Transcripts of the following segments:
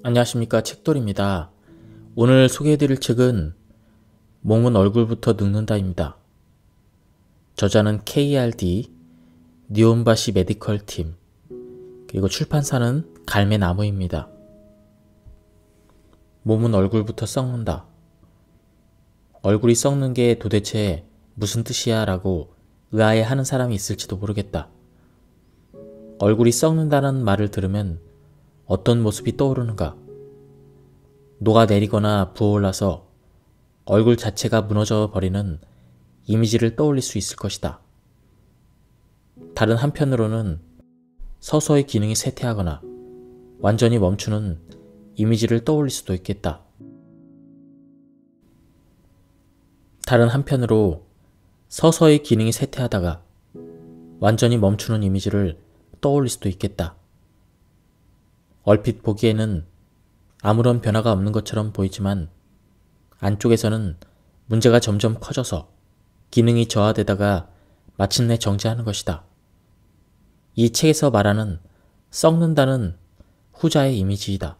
안녕하십니까, 책돌입니다. 오늘 소개해드릴 책은 몸은 얼굴부터 늙는다입니다. 저자는 KRD, 니온바시 메디컬 팀, 그리고 출판사는 갈매나무입니다. 몸은 얼굴부터 썩는다. 얼굴이 썩는 게 도대체 무슨 뜻이야 라고 의아해하는 사람이 있을지도 모르겠다. 얼굴이 썩는다는 말을 들으면 어떤 모습이 떠오르는가? 녹아내리거나 부어올라서 얼굴 자체가 무너져 버리는 이미지를 떠올릴 수 있을 것이다. 다른 한편으로는 서서히 기능이 쇠퇴하거나 완전히 멈추는 이미지를 떠올릴 수도 있겠다. 다른 한편으로 서서히 기능이 쇠퇴하다가 완전히 멈추는 이미지를 떠올릴 수도 있겠다. 얼핏 보기에는 아무런 변화가 없는 것처럼 보이지만 안쪽에서는 문제가 점점 커져서 기능이 저하되다가 마침내 정지하는 것이다. 이 책에서 말하는 썩는다는 후자의 이미지이다.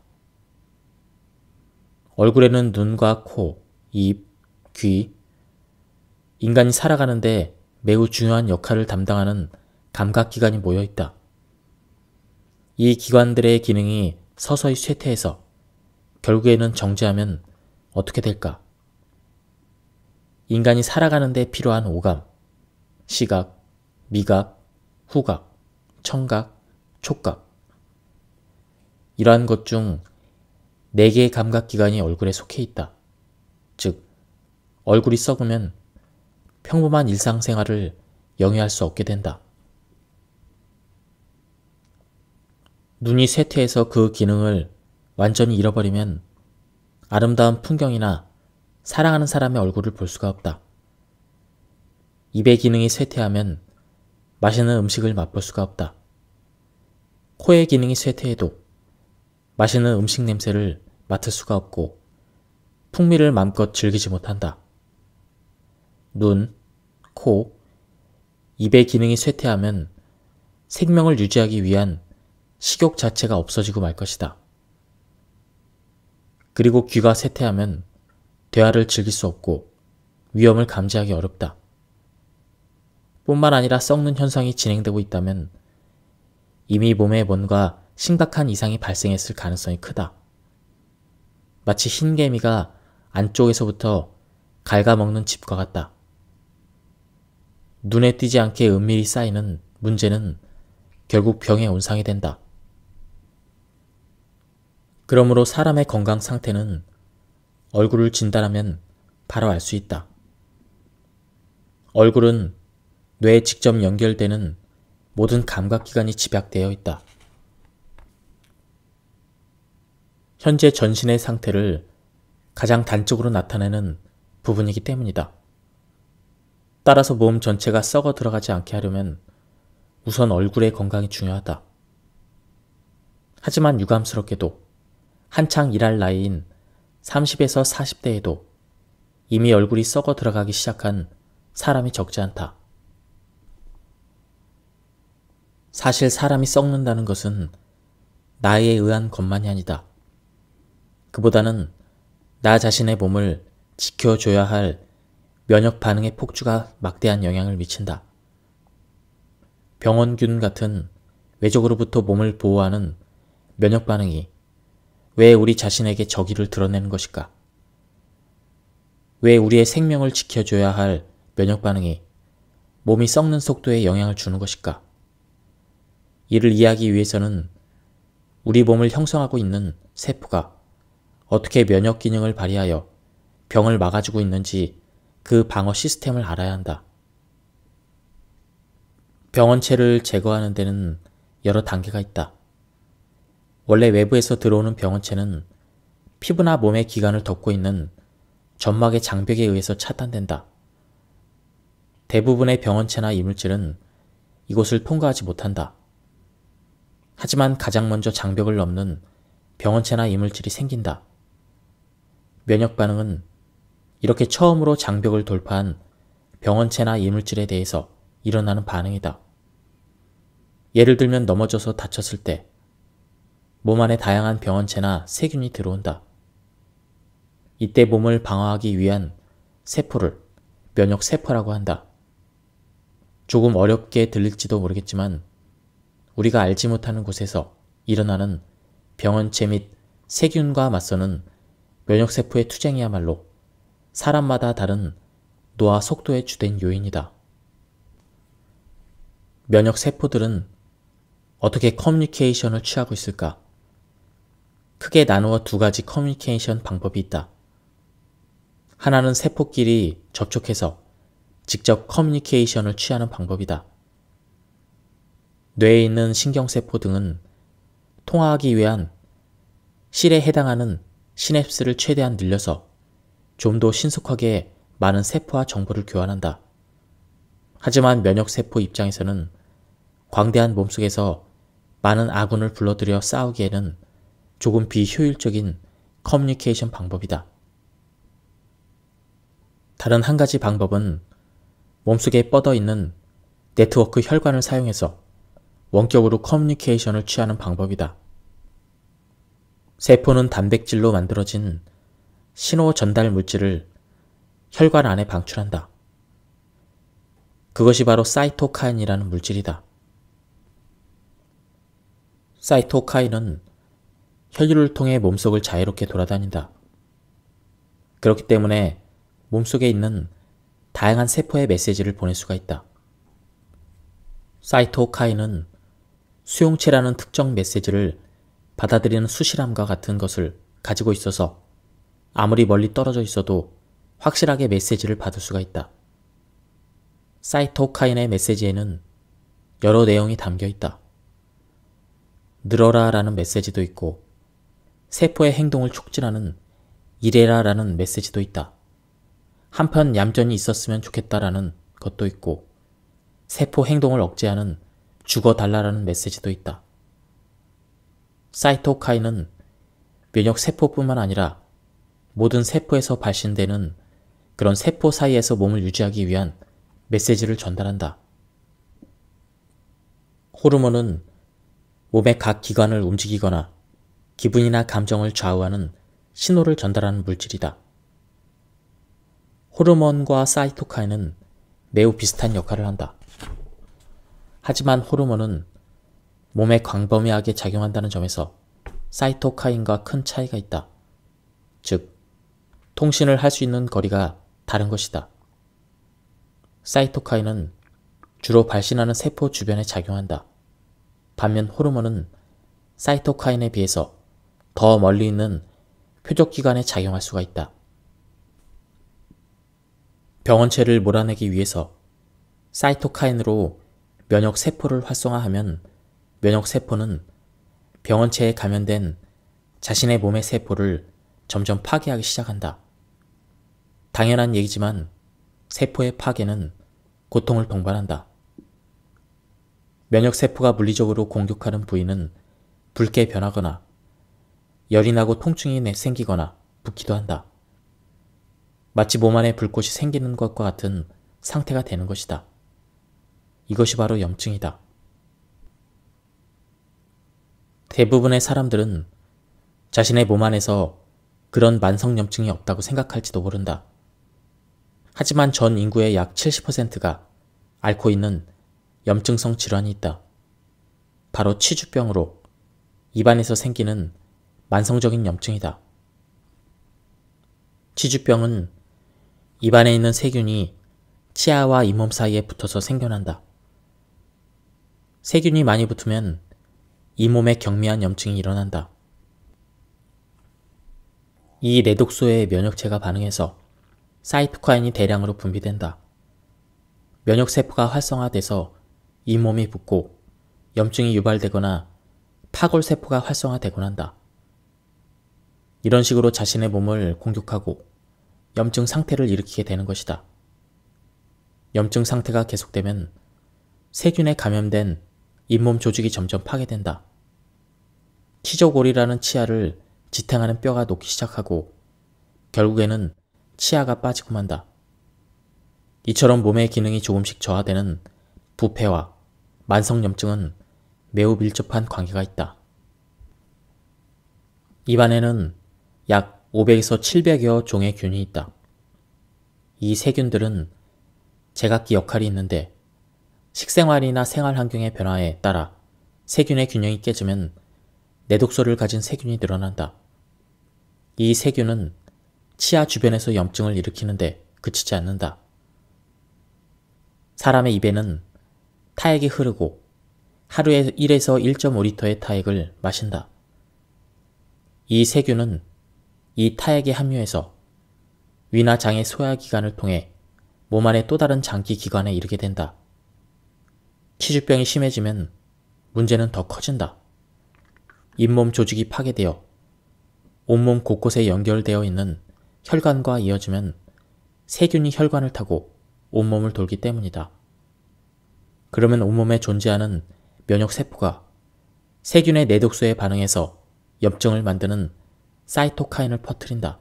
얼굴에는 눈과 코, 입, 귀, 인간이 살아가는데 매우 중요한 역할을 담당하는 감각기관이 모여있다. 이 기관들의 기능이 서서히 쇠퇴해서 결국에는 정지하면 어떻게 될까? 인간이 살아가는 데 필요한 오감, 시각, 미각, 후각, 청각, 촉각. 이러한 것 중 4개의 감각기관이 얼굴에 속해 있다. 즉, 얼굴이 썩으면 평범한 일상생활을 영위할 수 없게 된다. 눈이 쇠퇴해서 그 기능을 완전히 잃어버리면 아름다운 풍경이나 사랑하는 사람의 얼굴을 볼 수가 없다. 입의 기능이 쇠퇴하면 맛있는 음식을 맛볼 수가 없다. 코의 기능이 쇠퇴해도 맛있는 음식 냄새를 맡을 수가 없고 풍미를 마음껏 즐기지 못한다. 눈, 코, 입의 기능이 쇠퇴하면 생명을 유지하기 위한 식욕 자체가 없어지고 말 것이다. 그리고 귀가 쇠퇴하면 대화를 즐길 수 없고 위험을 감지하기 어렵다. 뿐만 아니라 썩는 현상이 진행되고 있다면 이미 몸에 뭔가 심각한 이상이 발생했을 가능성이 크다. 마치 흰개미가 안쪽에서부터 갉아먹는 집과 같다. 눈에 띄지 않게 은밀히 쌓이는 문제는 결국 병의 온상이 된다. 그러므로 사람의 건강 상태는 얼굴을 진단하면 바로 알 수 있다. 얼굴은 뇌에 직접 연결되는 모든 감각기관이 집약되어 있다. 현재 전신의 상태를 가장 단적으로 나타내는 부분이기 때문이다. 따라서 몸 전체가 썩어 들어가지 않게 하려면 우선 얼굴의 건강이 중요하다. 하지만 유감스럽게도 한창 일할 나이인 30에서 40대에도 이미 얼굴이 썩어 들어가기 시작한 사람이 적지 않다. 사실 사람이 썩는다는 것은 나이에 의한 것만이 아니다. 그보다는 나 자신의 몸을 지켜줘야 할 면역 반응의 폭주가 막대한 영향을 미친다. 병원균 같은 외적으로부터 몸을 보호하는 면역 반응이 왜 우리 자신에게 적의를 드러내는 것일까? 왜 우리의 생명을 지켜줘야 할 면역 반응이 몸이 썩는 속도에 영향을 주는 것일까? 이를 이해하기 위해서는 우리 몸을 형성하고 있는 세포가 어떻게 면역 기능을 발휘하여 병을 막아주고 있는지 그 방어 시스템을 알아야 한다. 병원체를 제거하는 데는 여러 단계가 있다. 원래 외부에서 들어오는 병원체는 피부나 몸의 기관을 덮고 있는 점막의 장벽에 의해서 차단된다. 대부분의 병원체나 이물질은 이곳을 통과하지 못한다. 하지만 가장 먼저 장벽을 넘는 병원체나 이물질이 생긴다. 면역 반응은 이렇게 처음으로 장벽을 돌파한 병원체나 이물질에 대해서 일어나는 반응이다. 예를 들면 넘어져서 다쳤을 때 몸 안에 다양한 병원체나 세균이 들어온다. 이때 몸을 방어하기 위한 세포를 면역세포라고 한다. 조금 어렵게 들릴지도 모르겠지만 우리가 알지 못하는 곳에서 일어나는 병원체 및 세균과 맞서는 면역세포의 투쟁이야말로 사람마다 다른 노화 속도의 주된 요인이다. 면역세포들은 어떻게 커뮤니케이션을 취하고 있을까? 크게 나누어 두 가지 커뮤니케이션 방법이 있다. 하나는 세포끼리 접촉해서 직접 커뮤니케이션을 취하는 방법이다. 뇌에 있는 신경세포 등은 통화하기 위한 실에 해당하는 시냅스를 최대한 늘려서 좀 더 신속하게 많은 세포와 정보를 교환한다. 하지만 면역세포 입장에서는 광대한 몸속에서 많은 아군을 불러들여 싸우기에는 조금 비효율적인 커뮤니케이션 방법이다. 다른 한 가지 방법은 몸속에 뻗어 있는 네트워크 혈관을 사용해서 원격으로 커뮤니케이션을 취하는 방법이다. 세포는 단백질로 만들어진 신호 전달 물질을 혈관 안에 방출한다. 그것이 바로 사이토카인이라는 물질이다. 사이토카인은 혈류를 통해 몸속을 자유롭게 돌아다닌다. 그렇기 때문에 몸속에 있는 다양한 세포에 메시지를 보낼 수가 있다. 사이토카인은 수용체라는 특정 메시지를 받아들이는 수실함과 같은 것을 가지고 있어서 아무리 멀리 떨어져 있어도 확실하게 메시지를 받을 수가 있다. 사이토카인의 메시지에는 여러 내용이 담겨 있다. 늘어라 라는 메시지도 있고 세포의 행동을 촉진하는 이래라 라는 메시지도 있다. 한편 얌전히 있었으면 좋겠다라는 것도 있고 세포 행동을 억제하는 죽어달라라는 메시지도 있다. 사이토카인은 면역세포뿐만 아니라 모든 세포에서 발신되는 그런 세포 사이에서 몸을 유지하기 위한 메시지를 전달한다. 호르몬은 몸의 각 기관을 움직이거나 기분이나 감정을 좌우하는 신호를 전달하는 물질이다. 호르몬과 사이토카인은 매우 비슷한 역할을 한다. 하지만 호르몬은 몸에 광범위하게 작용한다는 점에서 사이토카인과 큰 차이가 있다. 즉, 통신을 할 수 있는 거리가 다른 것이다. 사이토카인은 주로 발신하는 세포 주변에 작용한다. 반면 호르몬은 사이토카인에 비해서 더 멀리 있는 표적기관에 작용할 수가 있다. 병원체를 몰아내기 위해서 사이토카인으로 면역세포를 활성화하면 면역세포는 병원체에 감염된 자신의 몸의 세포를 점점 파괴하기 시작한다. 당연한 얘기지만 세포의 파괴는 고통을 동반한다. 면역세포가 물리적으로 공격하는 부위는 붉게 변하거나 열이 나고 통증이 생기거나 붓기도 한다. 마치 몸 안에 불꽃이 생기는 것과 같은 상태가 되는 것이다. 이것이 바로 염증이다. 대부분의 사람들은 자신의 몸 안에서 그런 만성염증이 없다고 생각할지도 모른다. 하지만 전 인구의 약 70%가 앓고 있는 염증성 질환이 있다. 바로 치주병으로 입안에서 생기는 만성적인 염증이다. 치주병은 입안에 있는 세균이 치아와 잇몸 사이에 붙어서 생겨난다. 세균이 많이 붙으면 잇몸에 경미한 염증이 일어난다. 이 내독소에 면역체가 반응해서 사이토카인이 대량으로 분비된다. 면역세포가 활성화돼서 잇몸이 붓고 염증이 유발되거나 파골세포가 활성화되곤 한다. 이런 식으로 자신의 몸을 공격하고 염증 상태를 일으키게 되는 것이다. 염증 상태가 계속되면 세균에 감염된 잇몸 조직이 점점 파괴된다. 치조골이라는 치아를 지탱하는 뼈가 녹기 시작하고 결국에는 치아가 빠지고 만다. 이처럼 몸의 기능이 조금씩 저하되는 부패와 만성염증은 매우 밀접한 관계가 있다. 입안에는 약 500에서 700여 종의 균이 있다. 이 세균들은 제각기 역할이 있는데 식생활이나 생활 환경의 변화에 따라 세균의 균형이 깨지면 내독소를 가진 세균이 늘어난다. 이 세균은 치아 주변에서 염증을 일으키는데 그치지 않는다. 사람의 입에는 타액이 흐르고 하루에 1에서 1.5리터의 타액을 마신다. 이 세균은 이 타액에 함유해서 위나 장의 소화기관을 통해 몸 안의 또 다른 장기 기관에 이르게 된다. 치주병이 심해지면 문제는 더 커진다. 잇몸 조직이 파괴되어 온몸 곳곳에 연결되어 있는 혈관과 이어지면 세균이 혈관을 타고 온몸을 돌기 때문이다. 그러면 온몸에 존재하는 면역세포가 세균의 내독소에 반응해서 염증을 만드는 사이토카인을 퍼뜨린다.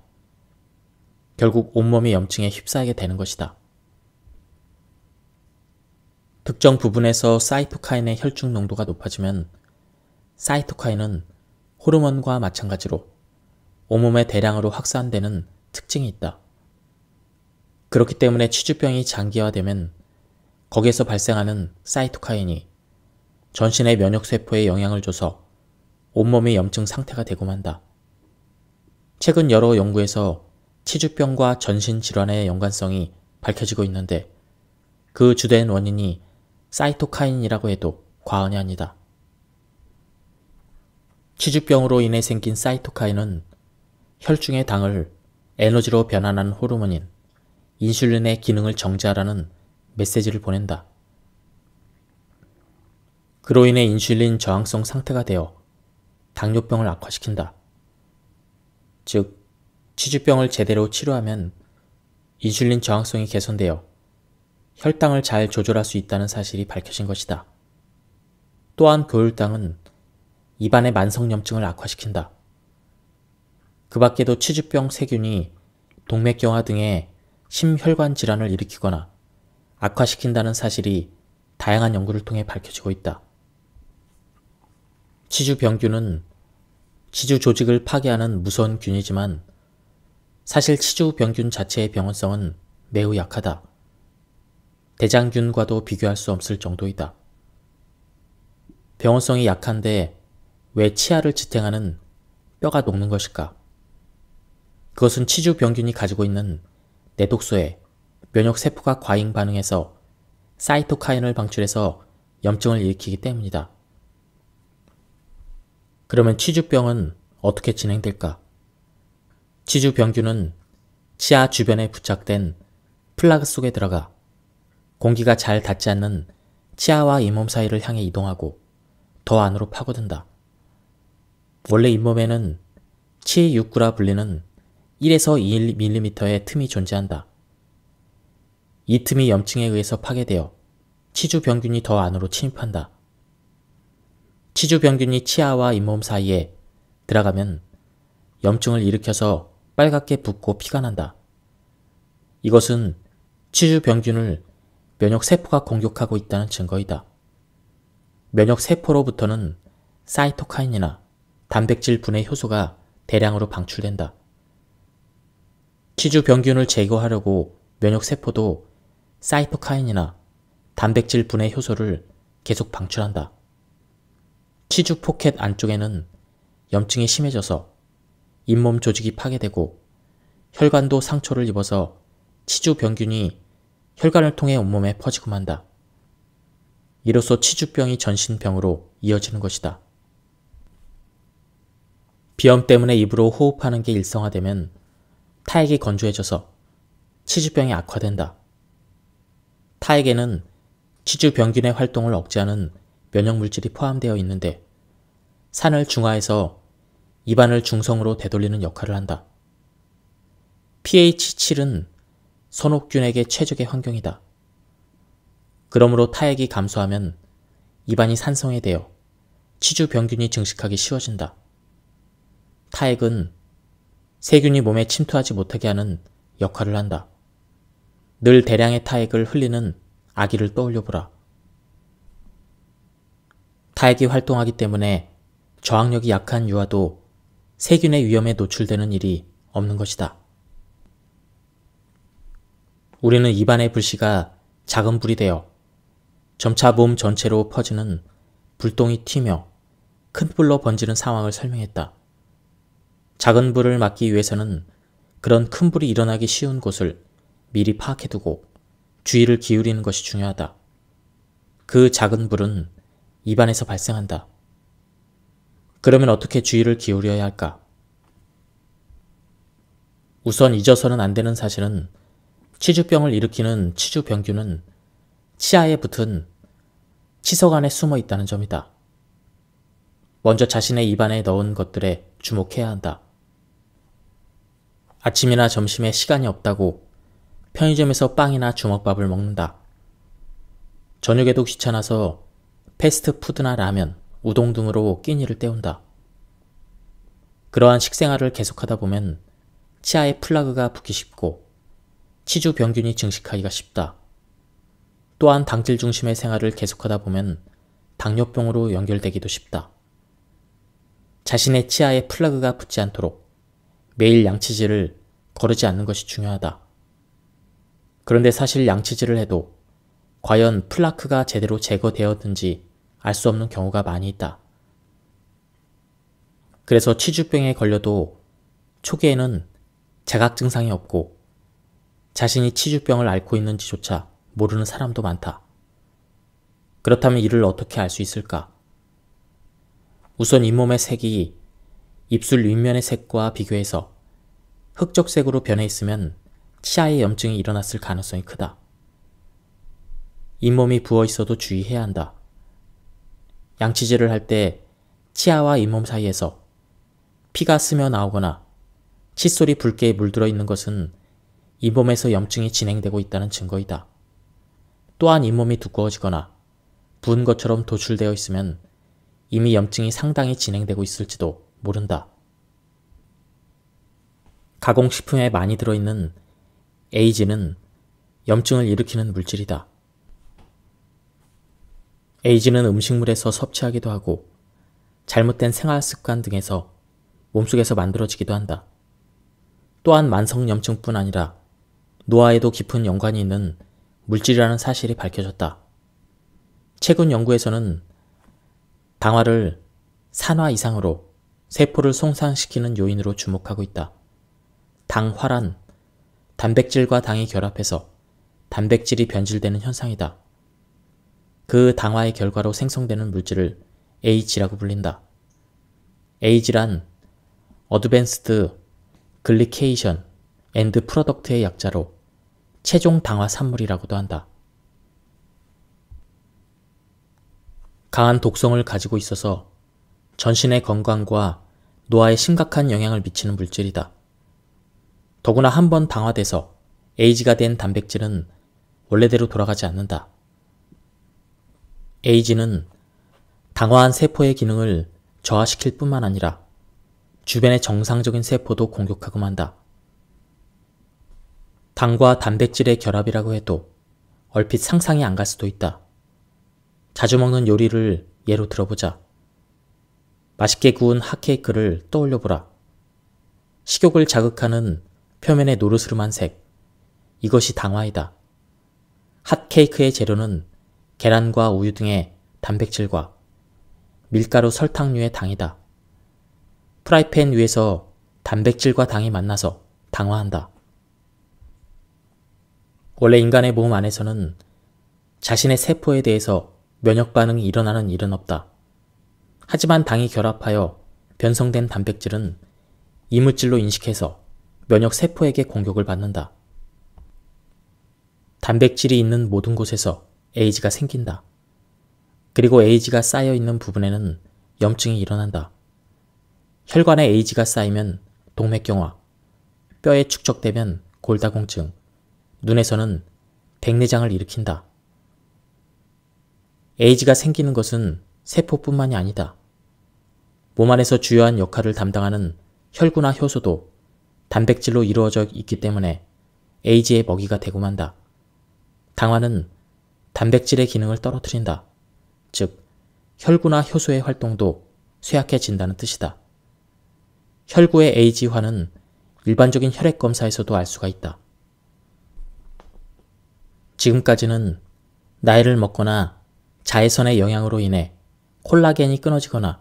결국 온몸이 염증에 휩싸이게 되는 것이다. 특정 부분에서 사이토카인의 혈중 농도가 높아지면 사이토카인은 호르몬과 마찬가지로 온몸에 대량으로 확산되는 특징이 있다. 그렇기 때문에 치주병이 장기화되면 거기에서 발생하는 사이토카인이 전신의 면역세포에 영향을 줘서 온몸의 염증 상태가 되고 만다. 최근 여러 연구에서 치주병과 전신질환의 연관성이 밝혀지고 있는데 그 주된 원인이 사이토카인이라고 해도 과언이 아니다. 치주병으로 인해 생긴 사이토카인은 혈중의 당을 에너지로 변환하는 호르몬인 인슐린의 기능을 정지하라는 메시지를 보낸다. 그로 인해 인슐린 저항성 상태가 되어 당뇨병을 악화시킨다. 즉, 치주병을 제대로 치료하면 인슐린 저항성이 개선되어 혈당을 잘 조절할 수 있다는 사실이 밝혀진 것이다. 또한 고혈당은 입안의 만성염증을 악화시킨다. 그 밖에도 치주병 세균이 동맥경화 등의 심혈관 질환을 일으키거나 악화시킨다는 사실이 다양한 연구를 통해 밝혀지고 있다. 치주병균은 치주 조직을 파괴하는 무서운 균이지만 사실 치주병균 자체의 병원성은 매우 약하다. 대장균과도 비교할 수 없을 정도이다. 병원성이 약한데 왜 치아를 지탱하는 뼈가 녹는 것일까? 그것은 치주병균이 가지고 있는 내독소에 면역세포가 과잉 반응해서 사이토카인을 방출해서 염증을 일으키기 때문이다. 그러면 치주병은 어떻게 진행될까? 치주병균은 치아 주변에 부착된 플라그 속에 들어가 공기가 잘 닿지 않는 치아와 잇몸 사이를 향해 이동하고 더 안으로 파고든다. 원래 잇몸에는 치육구라 불리는 1에서 2mm의 틈이 존재한다. 이 틈이 염증에 의해서 파괴되어 치주병균이 더 안으로 침입한다. 치주병균이 치아와 잇몸 사이에 들어가면 염증을 일으켜서 빨갛게 붓고 피가 난다. 이것은 치주병균을 면역세포가 공격하고 있다는 증거이다. 면역세포로부터는 사이토카인이나 단백질 분해 효소가 대량으로 방출된다. 치주병균을 제거하려고 면역세포도 사이토카인이나 단백질 분해 효소를 계속 방출한다. 치주 포켓 안쪽에는 염증이 심해져서 잇몸 조직이 파괴되고 혈관도 상처를 입어서 치주병균이 혈관을 통해 온몸에 퍼지고 만다. 이로써 치주병이 전신병으로 이어지는 것이다. 비염 때문에 입으로 호흡하는 게 일상화되면 타액이 건조해져서 치주병이 악화된다. 타액에는 치주병균의 활동을 억제하는 면역물질이 포함되어 있는데 산을 중화해서 입안을 중성으로 되돌리는 역할을 한다. pH 7은 선옥균에게 최적의 환경이다. 그러므로 타액이 감소하면 입안이 산성해되어 치주병균이 증식하기 쉬워진다. 타액은 세균이 몸에 침투하지 못하게 하는 역할을 한다. 늘 대량의 타액을 흘리는 아기를 떠올려보라. 타액이 활동하기 때문에 저항력이 약한 유아도 세균의 위험에 노출되는 일이 없는 것이다. 우리는 입안의 불씨가 작은 불이 되어 점차 몸 전체로 퍼지는 불똥이 튀며 큰 불로 번지는 상황을 설명했다. 작은 불을 막기 위해서는 그런 큰 불이 일어나기 쉬운 곳을 미리 파악해두고 주의를 기울이는 것이 중요하다. 그 작은 불은 입안에서 발생한다. 그러면 어떻게 주의를 기울여야 할까? 우선 잊어서는 안 되는 사실은 치주병을 일으키는 치주병균은 치아에 붙은 치석 안에 숨어 있다는 점이다. 먼저 자신의 입안에 넣은 것들에 주목해야 한다. 아침이나 점심에 시간이 없다고 편의점에서 빵이나 주먹밥을 먹는다. 저녁에도 귀찮아서 패스트푸드나 라면, 우동 등으로 끼니를 때운다. 그러한 식생활을 계속하다 보면 치아에 플라그가 붙기 쉽고 치주 병균이 증식하기가 쉽다. 또한 당질 중심의 생활을 계속하다 보면 당뇨병으로 연결되기도 쉽다. 자신의 치아에 플라그가 붙지 않도록 매일 양치질을 거르지 않는 것이 중요하다. 그런데 사실 양치질을 해도 과연 플라크가 제대로 제거되었는지 알 수 없는 경우가 많이 있다. 그래서 치주병에 걸려도 초기에는 자각 증상이 없고 자신이 치주병을 앓고 있는지조차 모르는 사람도 많다. 그렇다면 이를 어떻게 알 수 있을까? 우선 잇몸의 색이 입술 윗면의 색과 비교해서 흑적색으로 변해 있으면 치아에 염증이 일어났을 가능성이 크다. 잇몸이 부어 있어도 주의해야 한다. 양치질을 할 때 치아와 잇몸 사이에서 피가 스며 나오거나 칫솔이 붉게 물들어 있는 것은 잇몸에서 염증이 진행되고 있다는 증거이다. 또한 잇몸이 두꺼워지거나 부은 것처럼 도출되어 있으면 이미 염증이 상당히 진행되고 있을지도 모른다. 가공식품에 많이 들어있는 에이지는 염증을 일으키는 물질이다. 에이지는 음식물에서 섭취하기도 하고 잘못된 생활 습관 등에서 몸속에서 만들어지기도 한다. 또한 만성염증뿐 아니라 노화에도 깊은 연관이 있는 물질이라는 사실이 밝혀졌다. 최근 연구에서는 당화를 산화 이상으로 세포를 손상시키는 요인으로 주목하고 있다. 당화란 단백질과 당이 결합해서 단백질이 변질되는 현상이다. 그 당화의 결과로 생성되는 물질을 H라고 불린다. H란 Advanced Glycation and Product의 약자로 최종 당화 산물이라고도 한다. 강한 독성을 가지고 있어서 전신의 건강과 노화에 심각한 영향을 미치는 물질이다. 더구나 한번 당화돼서 에이지가 된 단백질은 원래대로 돌아가지 않는다. 에이지는 당화한 세포의 기능을 저하시킬 뿐만 아니라 주변의 정상적인 세포도 공격하고 만다. 당과 단백질의 결합이라고 해도 얼핏 상상이 안 갈 수도 있다. 자주 먹는 요리를 예로 들어보자. 맛있게 구운 핫케이크를 떠올려보라. 식욕을 자극하는 표면의 노르스름한 색, 이것이 당화이다. 핫케이크의 재료는 계란과 우유 등의 단백질과 밀가루, 설탕류의 당이다. 프라이팬 위에서 단백질과 당이 만나서 당화한다. 원래 인간의 몸 안에서는 자신의 세포에 대해서 면역 반응이 일어나는 일은 없다. 하지만 당이 결합하여 변성된 단백질은 이물질로 인식해서 면역 세포에게 공격을 받는다. 단백질이 있는 모든 곳에서 에이지가 생긴다. 그리고 에이지가 쌓여 있는 부분에는 염증이 일어난다. 혈관에 에이지가 쌓이면 동맥경화, 뼈에 축적되면 골다공증, 눈에서는 백내장을 일으킨다. 에이지가 생기는 것은 세포뿐만이 아니다. 몸 안에서 주요한 역할을 담당하는 혈구나 효소도 단백질로 이루어져 있기 때문에 에이지의 먹이가 되고 만다. 당화는 단백질의 기능을 떨어뜨린다. 즉, 혈구나 효소의 활동도 쇠약해진다는 뜻이다. 혈구의 AG화는 일반적인 혈액 검사에서도 알 수가 있다. 지금까지는 나이를 먹거나 자외선의 영향으로 인해 콜라겐이 끊어지거나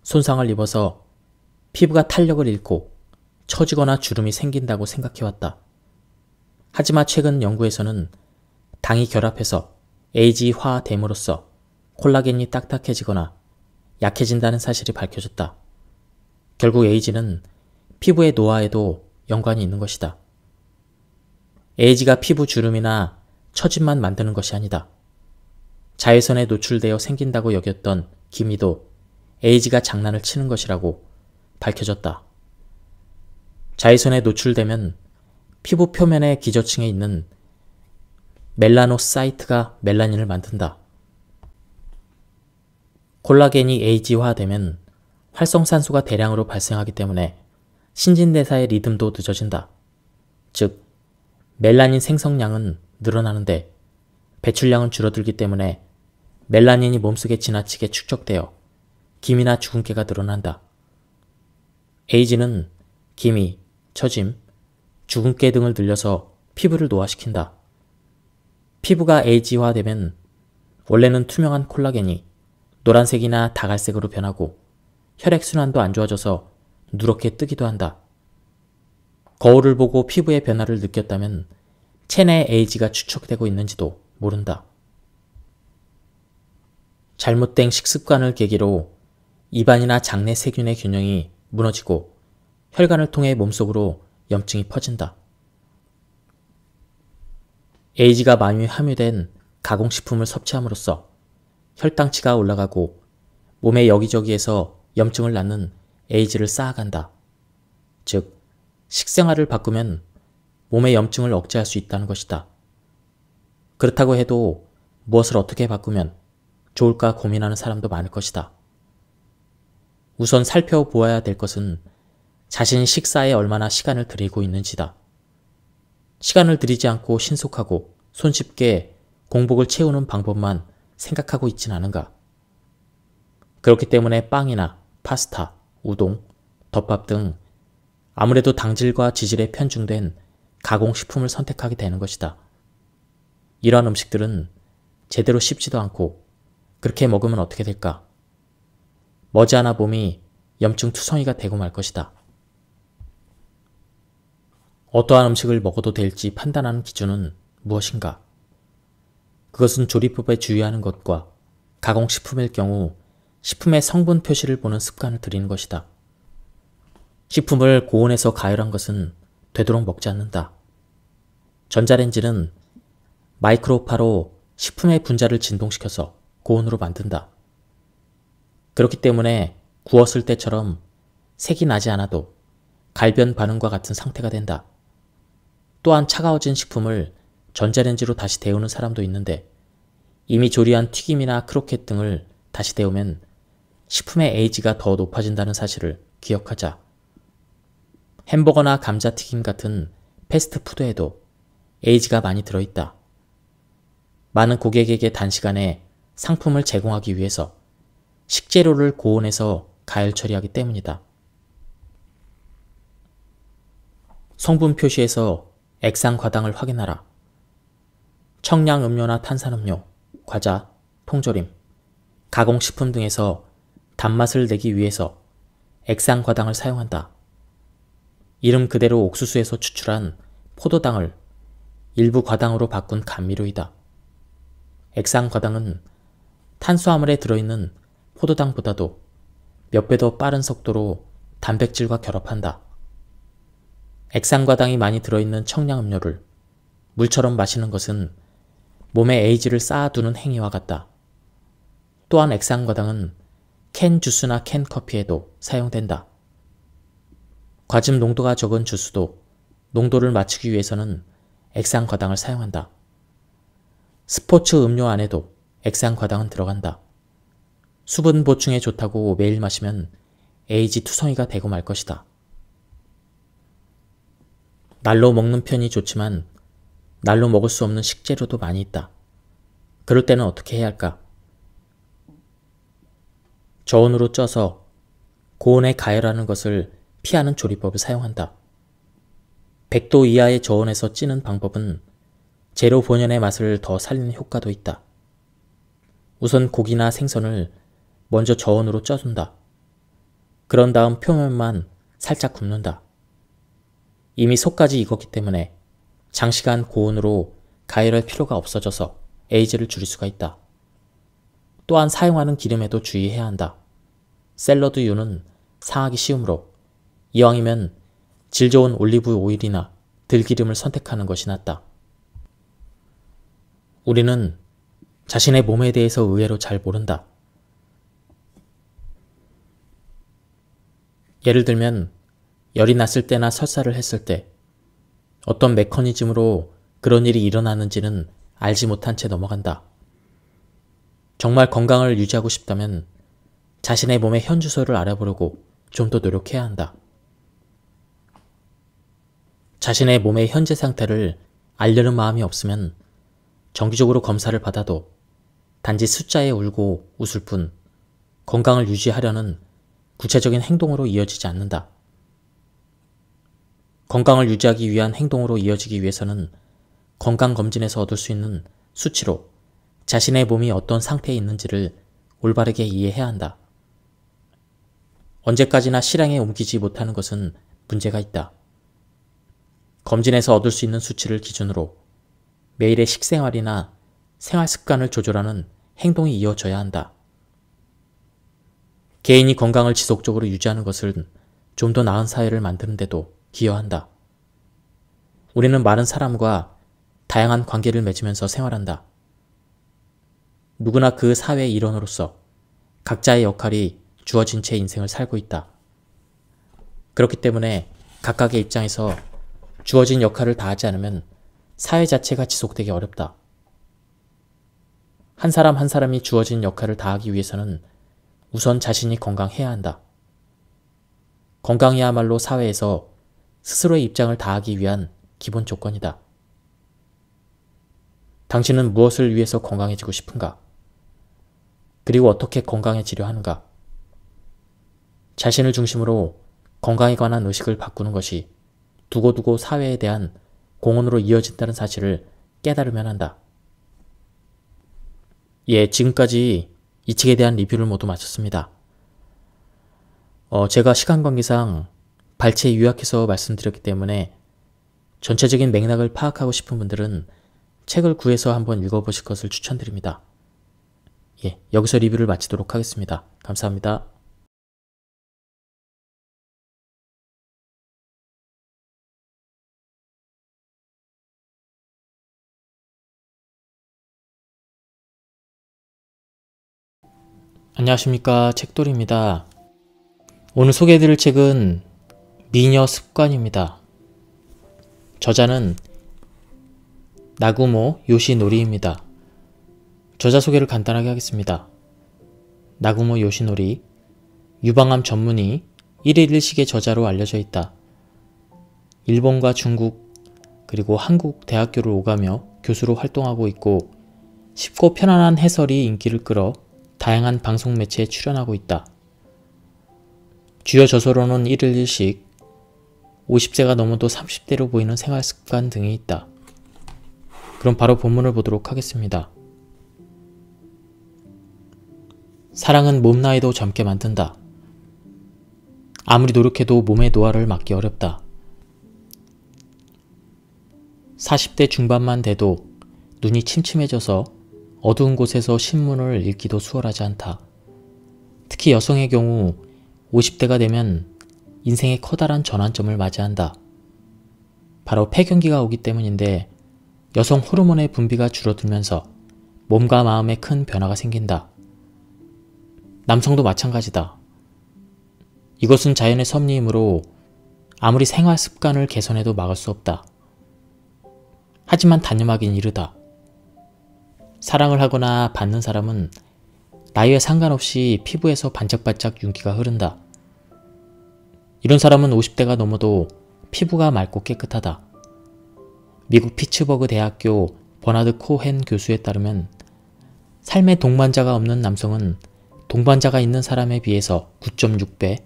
손상을 입어서 피부가 탄력을 잃고 처지거나 주름이 생긴다고 생각해왔다. 하지만 최근 연구에서는 당이 결합해서 AG화됨으로써 콜라겐이 딱딱해지거나 약해진다는 사실이 밝혀졌다. 결국 에이지는 피부의 노화에도 연관이 있는 것이다. 에이지가 피부 주름이나 처짐만 만드는 것이 아니다. 자외선에 노출되어 생긴다고 여겼던 기미도 에이지가 장난을 치는 것이라고 밝혀졌다. 자외선에 노출되면 피부 표면의 기저층에 있는 멜라노사이트가 멜라닌을 만든다. 콜라겐이 에이지화되면 활성산소가 대량으로 발생하기 때문에 신진대사의 리듬도 늦어진다. 즉, 멜라닌 생성량은 늘어나는데 배출량은 줄어들기 때문에 멜라닌이 몸속에 지나치게 축적되어 기미나 주근깨가 늘어난다. 에이지는 기미, 처짐, 주근깨 등을 늘려서 피부를 노화시킨다. 피부가 에이지화되면 원래는 투명한 콜라겐이 노란색이나 다갈색으로 변하고 혈액순환도 안 좋아져서 누렇게 뜨기도 한다. 거울을 보고 피부의 변화를 느꼈다면 체내 에이지가 축적되고 있는지도 모른다. 잘못된 식습관을 계기로 입안이나 장내 세균의 균형이 무너지고 혈관을 통해 몸속으로 염증이 퍼진다. 에이지가 많이 함유된 가공식품을 섭취함으로써 혈당치가 올라가고 몸의 여기저기에서 염증을 낳는 에이지를 쌓아간다. 즉, 식생활을 바꾸면 몸의 염증을 억제할 수 있다는 것이다. 그렇다고 해도 무엇을 어떻게 바꾸면 좋을까 고민하는 사람도 많을 것이다. 우선 살펴보아야 될 것은 자신이 식사에 얼마나 시간을 들이고 있는지다. 시간을 들이지 않고 신속하고 손쉽게 공복을 채우는 방법만 생각하고 있진 않은가. 그렇기 때문에 빵이나 파스타, 우동, 덮밥 등 아무래도 당질과 지질에 편중된 가공식품을 선택하게 되는 것이다. 이러한 음식들은 제대로 씹지도 않고 그렇게 먹으면 어떻게 될까? 머지않아 몸이 염증 투성이가 되고 말 것이다. 어떠한 음식을 먹어도 될지 판단하는 기준은 무엇인가? 그것은 조리법에 주의하는 것과 가공식품일 경우 식품의 성분 표시를 보는 습관을 들이는 것이다. 식품을 고온에서 가열한 것은 되도록 먹지 않는다. 전자레인지는 마이크로파로 식품의 분자를 진동시켜서 고온으로 만든다. 그렇기 때문에 구웠을 때처럼 색이 나지 않아도 갈변 반응과 같은 상태가 된다. 또한 차가워진 식품을 전자레인지로 다시 데우는 사람도 있는데 이미 조리한 튀김이나 크로켓 등을 다시 데우면 식품의 에이지가 더 높아진다는 사실을 기억하자. 햄버거나 감자튀김 같은 패스트푸드에도 에이지가 많이 들어있다. 많은 고객에게 단시간에 상품을 제공하기 위해서 식재료를 고온에서 가열 처리하기 때문이다. 성분 표시에서 액상 과당을 확인하라. 청량 음료나 탄산음료, 과자, 통조림, 가공식품 등에서 단맛을 내기 위해서 액상 과당을 사용한다. 이름 그대로 옥수수에서 추출한 포도당을 일부 과당으로 바꾼 감미료이다. 액상 과당은 탄수화물에 들어있는 포도당보다도 몇 배 더 빠른 속도로 단백질과 결합한다. 액상과당이 많이 들어있는 청량음료를 물처럼 마시는 것은 몸에 에이지를 쌓아두는 행위와 같다. 또한 액상과당은 캔 주스나 캔 커피에도 사용된다. 과즙 농도가 적은 주스도 농도를 맞추기 위해서는 액상과당을 사용한다. 스포츠 음료 안에도 액상과당은 들어간다. 수분 보충에 좋다고 매일 마시면 에이지 투성이가 되고 말 것이다. 날로 먹는 편이 좋지만 날로 먹을 수 없는 식재료도 많이 있다. 그럴 때는 어떻게 해야 할까? 저온으로 쪄서 고온에 가열하는 것을 피하는 조리법을 사용한다. 100도 이하의 저온에서 찌는 방법은 재료 본연의 맛을 더 살리는 효과도 있다. 우선 고기나 생선을 먼저 저온으로 쪄준다. 그런 다음 표면만 살짝 굽는다. 이미 속까지 익었기 때문에 장시간 고온으로 가열할 필요가 없어져서 에이즈를 줄일 수가 있다. 또한 사용하는 기름에도 주의해야 한다. 샐러드유는 상하기 쉬우므로 이왕이면 질 좋은 올리브 오일이나 들기름을 선택하는 것이 낫다. 우리는 자신의 몸에 대해서 의외로 잘 모른다. 예를 들면 열이 났을 때나 설사를 했을 때 어떤 메커니즘으로 그런 일이 일어나는지는 알지 못한 채 넘어간다. 정말 건강을 유지하고 싶다면 자신의 몸의 현주소를 알아보려고 좀 더 노력해야 한다. 자신의 몸의 현재 상태를 알려는 마음이 없으면 정기적으로 검사를 받아도 단지 숫자에 울고 웃을 뿐 건강을 유지하려는 구체적인 행동으로 이어지지 않는다. 건강을 유지하기 위한 행동으로 이어지기 위해서는 건강검진에서 얻을 수 있는 수치로 자신의 몸이 어떤 상태에 있는지를 올바르게 이해해야 한다. 언제까지나 실행에 옮기지 못하는 것은 문제가 있다. 검진에서 얻을 수 있는 수치를 기준으로 매일의 식생활이나 생활습관을 조절하는 행동이 이어져야 한다. 개인이 건강을 지속적으로 유지하는 것은 좀 더 나은 사회를 만드는 데도 기여한다. 우리는 많은 사람과 다양한 관계를 맺으면서 생활한다. 누구나 그 사회의 일원으로서 각자의 역할이 주어진 채 인생을 살고 있다. 그렇기 때문에 각각의 입장에서 주어진 역할을 다하지 않으면 사회 자체가 지속되기 어렵다. 한 사람 한 사람이 주어진 역할을 다하기 위해서는 우선 자신이 건강해야 한다. 건강이야말로 사회에서 스스로의 입장을 다하기 위한 기본 조건이다. 당신은 무엇을 위해서 건강해지고 싶은가? 그리고 어떻게 건강해지려 하는가? 자신을 중심으로 건강에 관한 의식을 바꾸는 것이 두고두고 사회에 대한 공헌으로 이어진다는 사실을 깨달으면 한다. 지금까지 이 책에 대한 리뷰를 모두 마쳤습니다. 제가 시간 관계상 발췌 요약해서 말씀드렸기 때문에 전체적인 맥락을 파악하고 싶은 분들은 책을 구해서 한번 읽어보실 것을 추천드립니다. 여기서 리뷰를 마치도록 하겠습니다. 감사합니다. 안녕하십니까, 책돌이입니다. 오늘 소개해드릴 책은 미녀 습관입니다. 저자는 나구모 요시노리입니다. 저자 소개를 간단하게 하겠습니다. 나구모 요시노리, 유방암 전문의 1일 1식의 저자로 알려져 있다. 일본과 중국 그리고 한국 대학교를 오가며 교수로 활동하고 있고 쉽고 편안한 해설이 인기를 끌어 다양한 방송 매체에 출연하고 있다. 주요 저서로는 1일 1식, 50세가 넘어도 30대로 보이는 생활습관 등이 있다. 그럼 바로 본문을 보도록 하겠습니다. 사랑은 몸 나이도 젊게 만든다. 아무리 노력해도 몸의 노화를 막기 어렵다. 40대 중반만 돼도 눈이 침침해져서 어두운 곳에서 신문을 읽기도 수월하지 않다. 특히 여성의 경우 50대가 되면 인생의 커다란 전환점을 맞이한다. 바로 폐경기가 오기 때문인데 여성 호르몬의 분비가 줄어들면서 몸과 마음에 큰 변화가 생긴다. 남성도 마찬가지다. 이것은 자연의 섭리이므로 아무리 생활 습관을 개선해도 막을 수 없다. 하지만 단념하긴 이르다. 사랑을 하거나 받는 사람은 나이에 상관없이 피부에서 반짝반짝 윤기가 흐른다. 이런 사람은 50대가 넘어도 피부가 맑고 깨끗하다. 미국 피츠버그 대학교 버나드 코헨 교수에 따르면 삶에 동반자가 없는 남성은 동반자가 있는 사람에 비해서 9.6배,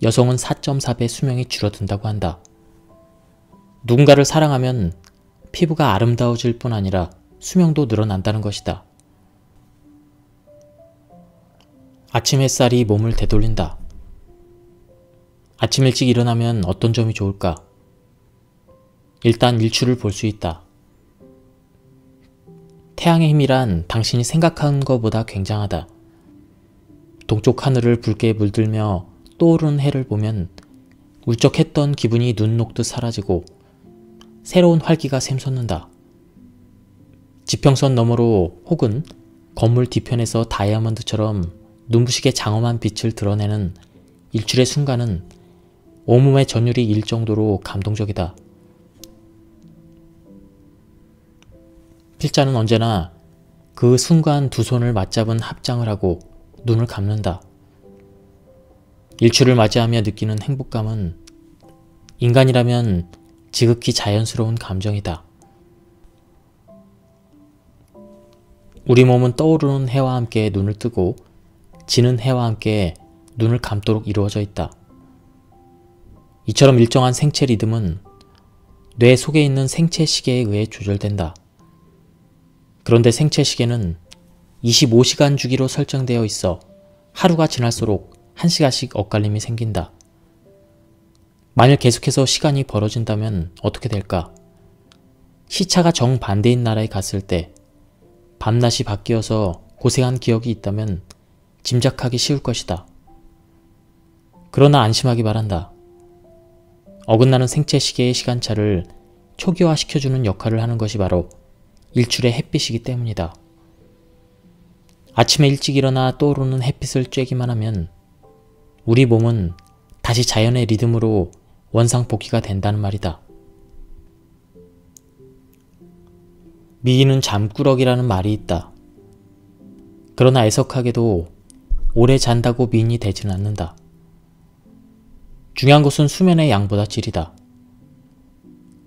여성은 4.4배 수명이 줄어든다고 한다. 누군가를 사랑하면 피부가 아름다워질 뿐 아니라 수명도 늘어난다는 것이다. 아침 햇살이 몸을 되돌린다. 아침 일찍 일어나면 어떤 점이 좋을까? 일단 일출을 볼 수 있다. 태양의 힘이란 당신이 생각한 것보다 굉장하다. 동쪽 하늘을 붉게 물들며 떠오르는 해를 보면 울적했던 기분이 눈 녹듯 사라지고 새로운 활기가 샘솟는다. 지평선 너머로 혹은 건물 뒤편에서 다이아몬드처럼 눈부시게 장엄한 빛을 드러내는 일출의 순간은 온몸의 전율이 일 정도로 감동적이다. 필자는 언제나 그 순간 두 손을 맞잡은 합장을 하고 눈을 감는다. 일출을 맞이하며 느끼는 행복감은 인간이라면 지극히 자연스러운 감정이다. 우리 몸은 떠오르는 해와 함께 눈을 뜨고 지는 해와 함께 눈을 감도록 이루어져 있다. 이처럼 일정한 생체 리듬은 뇌 속에 있는 생체 시계에 의해 조절된다. 그런데 생체 시계는 25시간 주기로 설정되어 있어 하루가 지날수록 1시간씩 엇갈림이 생긴다. 만일 계속해서 시간이 벌어진다면 어떻게 될까? 시차가 정반대인 나라에 갔을 때 밤낮이 바뀌어서 고생한 기억이 있다면 짐작하기 쉬울 것이다. 그러나 안심하기 바란다. 어긋나는 생체 시계의 시간차를 초기화시켜주는 역할을 하는 것이 바로 일출의 햇빛이기 때문이다. 아침에 일찍 일어나 떠오르는 햇빛을 쬐기만 하면 우리 몸은 다시 자연의 리듬으로 원상복귀가 된다는 말이다. 미인은 잠꾸러기라는 말이 있다. 그러나 애석하게도 오래 잔다고 미인이 되지는 않는다. 중요한 것은 수면의 양보다 질이다.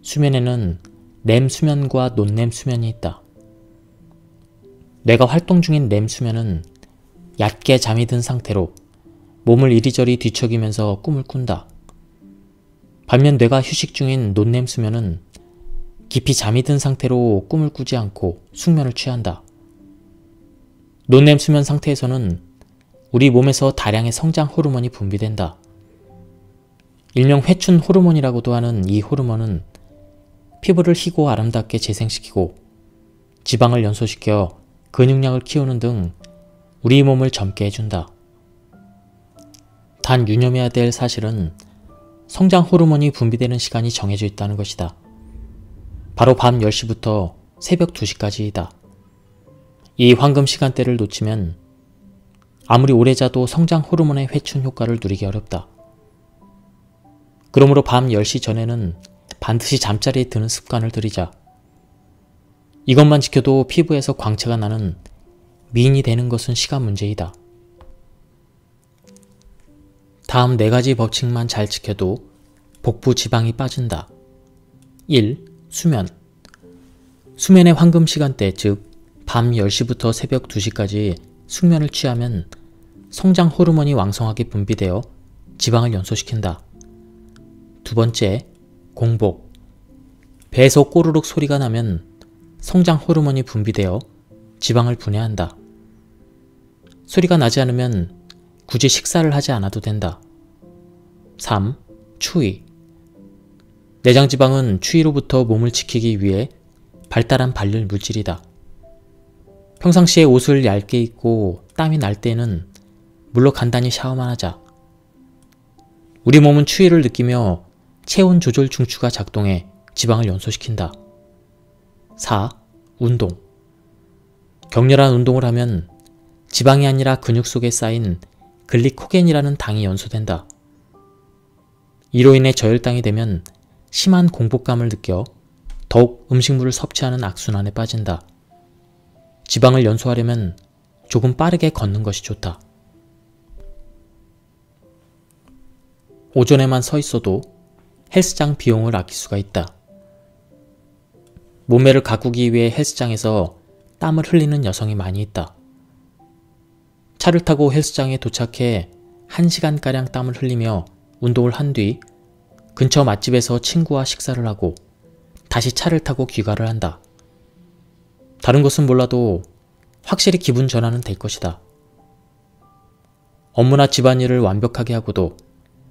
수면에는 렘 수면과 논렘 수면이 있다. 뇌가 활동 중인 렘 수면은 얕게 잠이 든 상태로 몸을 이리저리 뒤척이면서 꿈을 꾼다. 반면 뇌가 휴식 중인 논렘 수면은 깊이 잠이 든 상태로 꿈을 꾸지 않고 숙면을 취한다. 논렘 수면 상태에서는 우리 몸에서 다량의 성장 호르몬이 분비된다. 일명 회춘 호르몬이라고도 하는 이 호르몬은 피부를 희고 아름답게 재생시키고 지방을 연소시켜 근육량을 키우는 등 우리 몸을 젊게 해준다. 단 유념해야 될 사실은 성장 호르몬이 분비되는 시간이 정해져 있다는 것이다. 바로 밤 10시부터 새벽 2시까지이다. 이 황금 시간대를 놓치면 아무리 오래 자도 성장 호르몬의 회춘 효과를 누리기 어렵다. 그러므로 밤 10시 전에는 반드시 잠자리에 드는 습관을 들이자. 이것만 지켜도 피부에서 광채가 나는 미인이 되는 것은 시간 문제이다. 다음 4가지 법칙만 잘 지켜도 복부 지방이 빠진다. 1. 수면. 수면의 황금 시간대, 즉 밤 10시부터 새벽 2시까지 숙면을 취하면 성장 호르몬이 왕성하게 분비되어 지방을 연소시킨다. 2번째, 공복. 배에서 꼬르륵 소리가 나면 성장 호르몬이 분비되어 지방을 분해한다. 소리가 나지 않으면 굳이 식사를 하지 않아도 된다. 3. 추위. 내장지방은 추위로부터 몸을 지키기 위해 발달한 발열 물질이다. 평상시에 옷을 얇게 입고 땀이 날 때는 물로 간단히 샤워만 하자. 우리 몸은 추위를 느끼며 체온 조절 중추가 작동해 지방을 연소시킨다. 4. 운동. 격렬한 운동을 하면 지방이 아니라 근육 속에 쌓인 글리코겐이라는 당이 연소된다. 이로 인해 저혈당이 되면 심한 공복감을 느껴 더욱 음식물을 섭취하는 악순환에 빠진다. 지방을 연소하려면 조금 빠르게 걷는 것이 좋다. 오전에만 서 있어도 헬스장 비용을 아낄 수가 있다. 몸매를 가꾸기 위해 헬스장에서 땀을 흘리는 여성이 많이 있다. 차를 타고 헬스장에 도착해 1시간가량 땀을 흘리며 운동을 한 뒤 근처 맛집에서 친구와 식사를 하고 다시 차를 타고 귀가를 한다. 다른 것은 몰라도 확실히 기분 전환은 될 것이다. 업무나 집안일을 완벽하게 하고도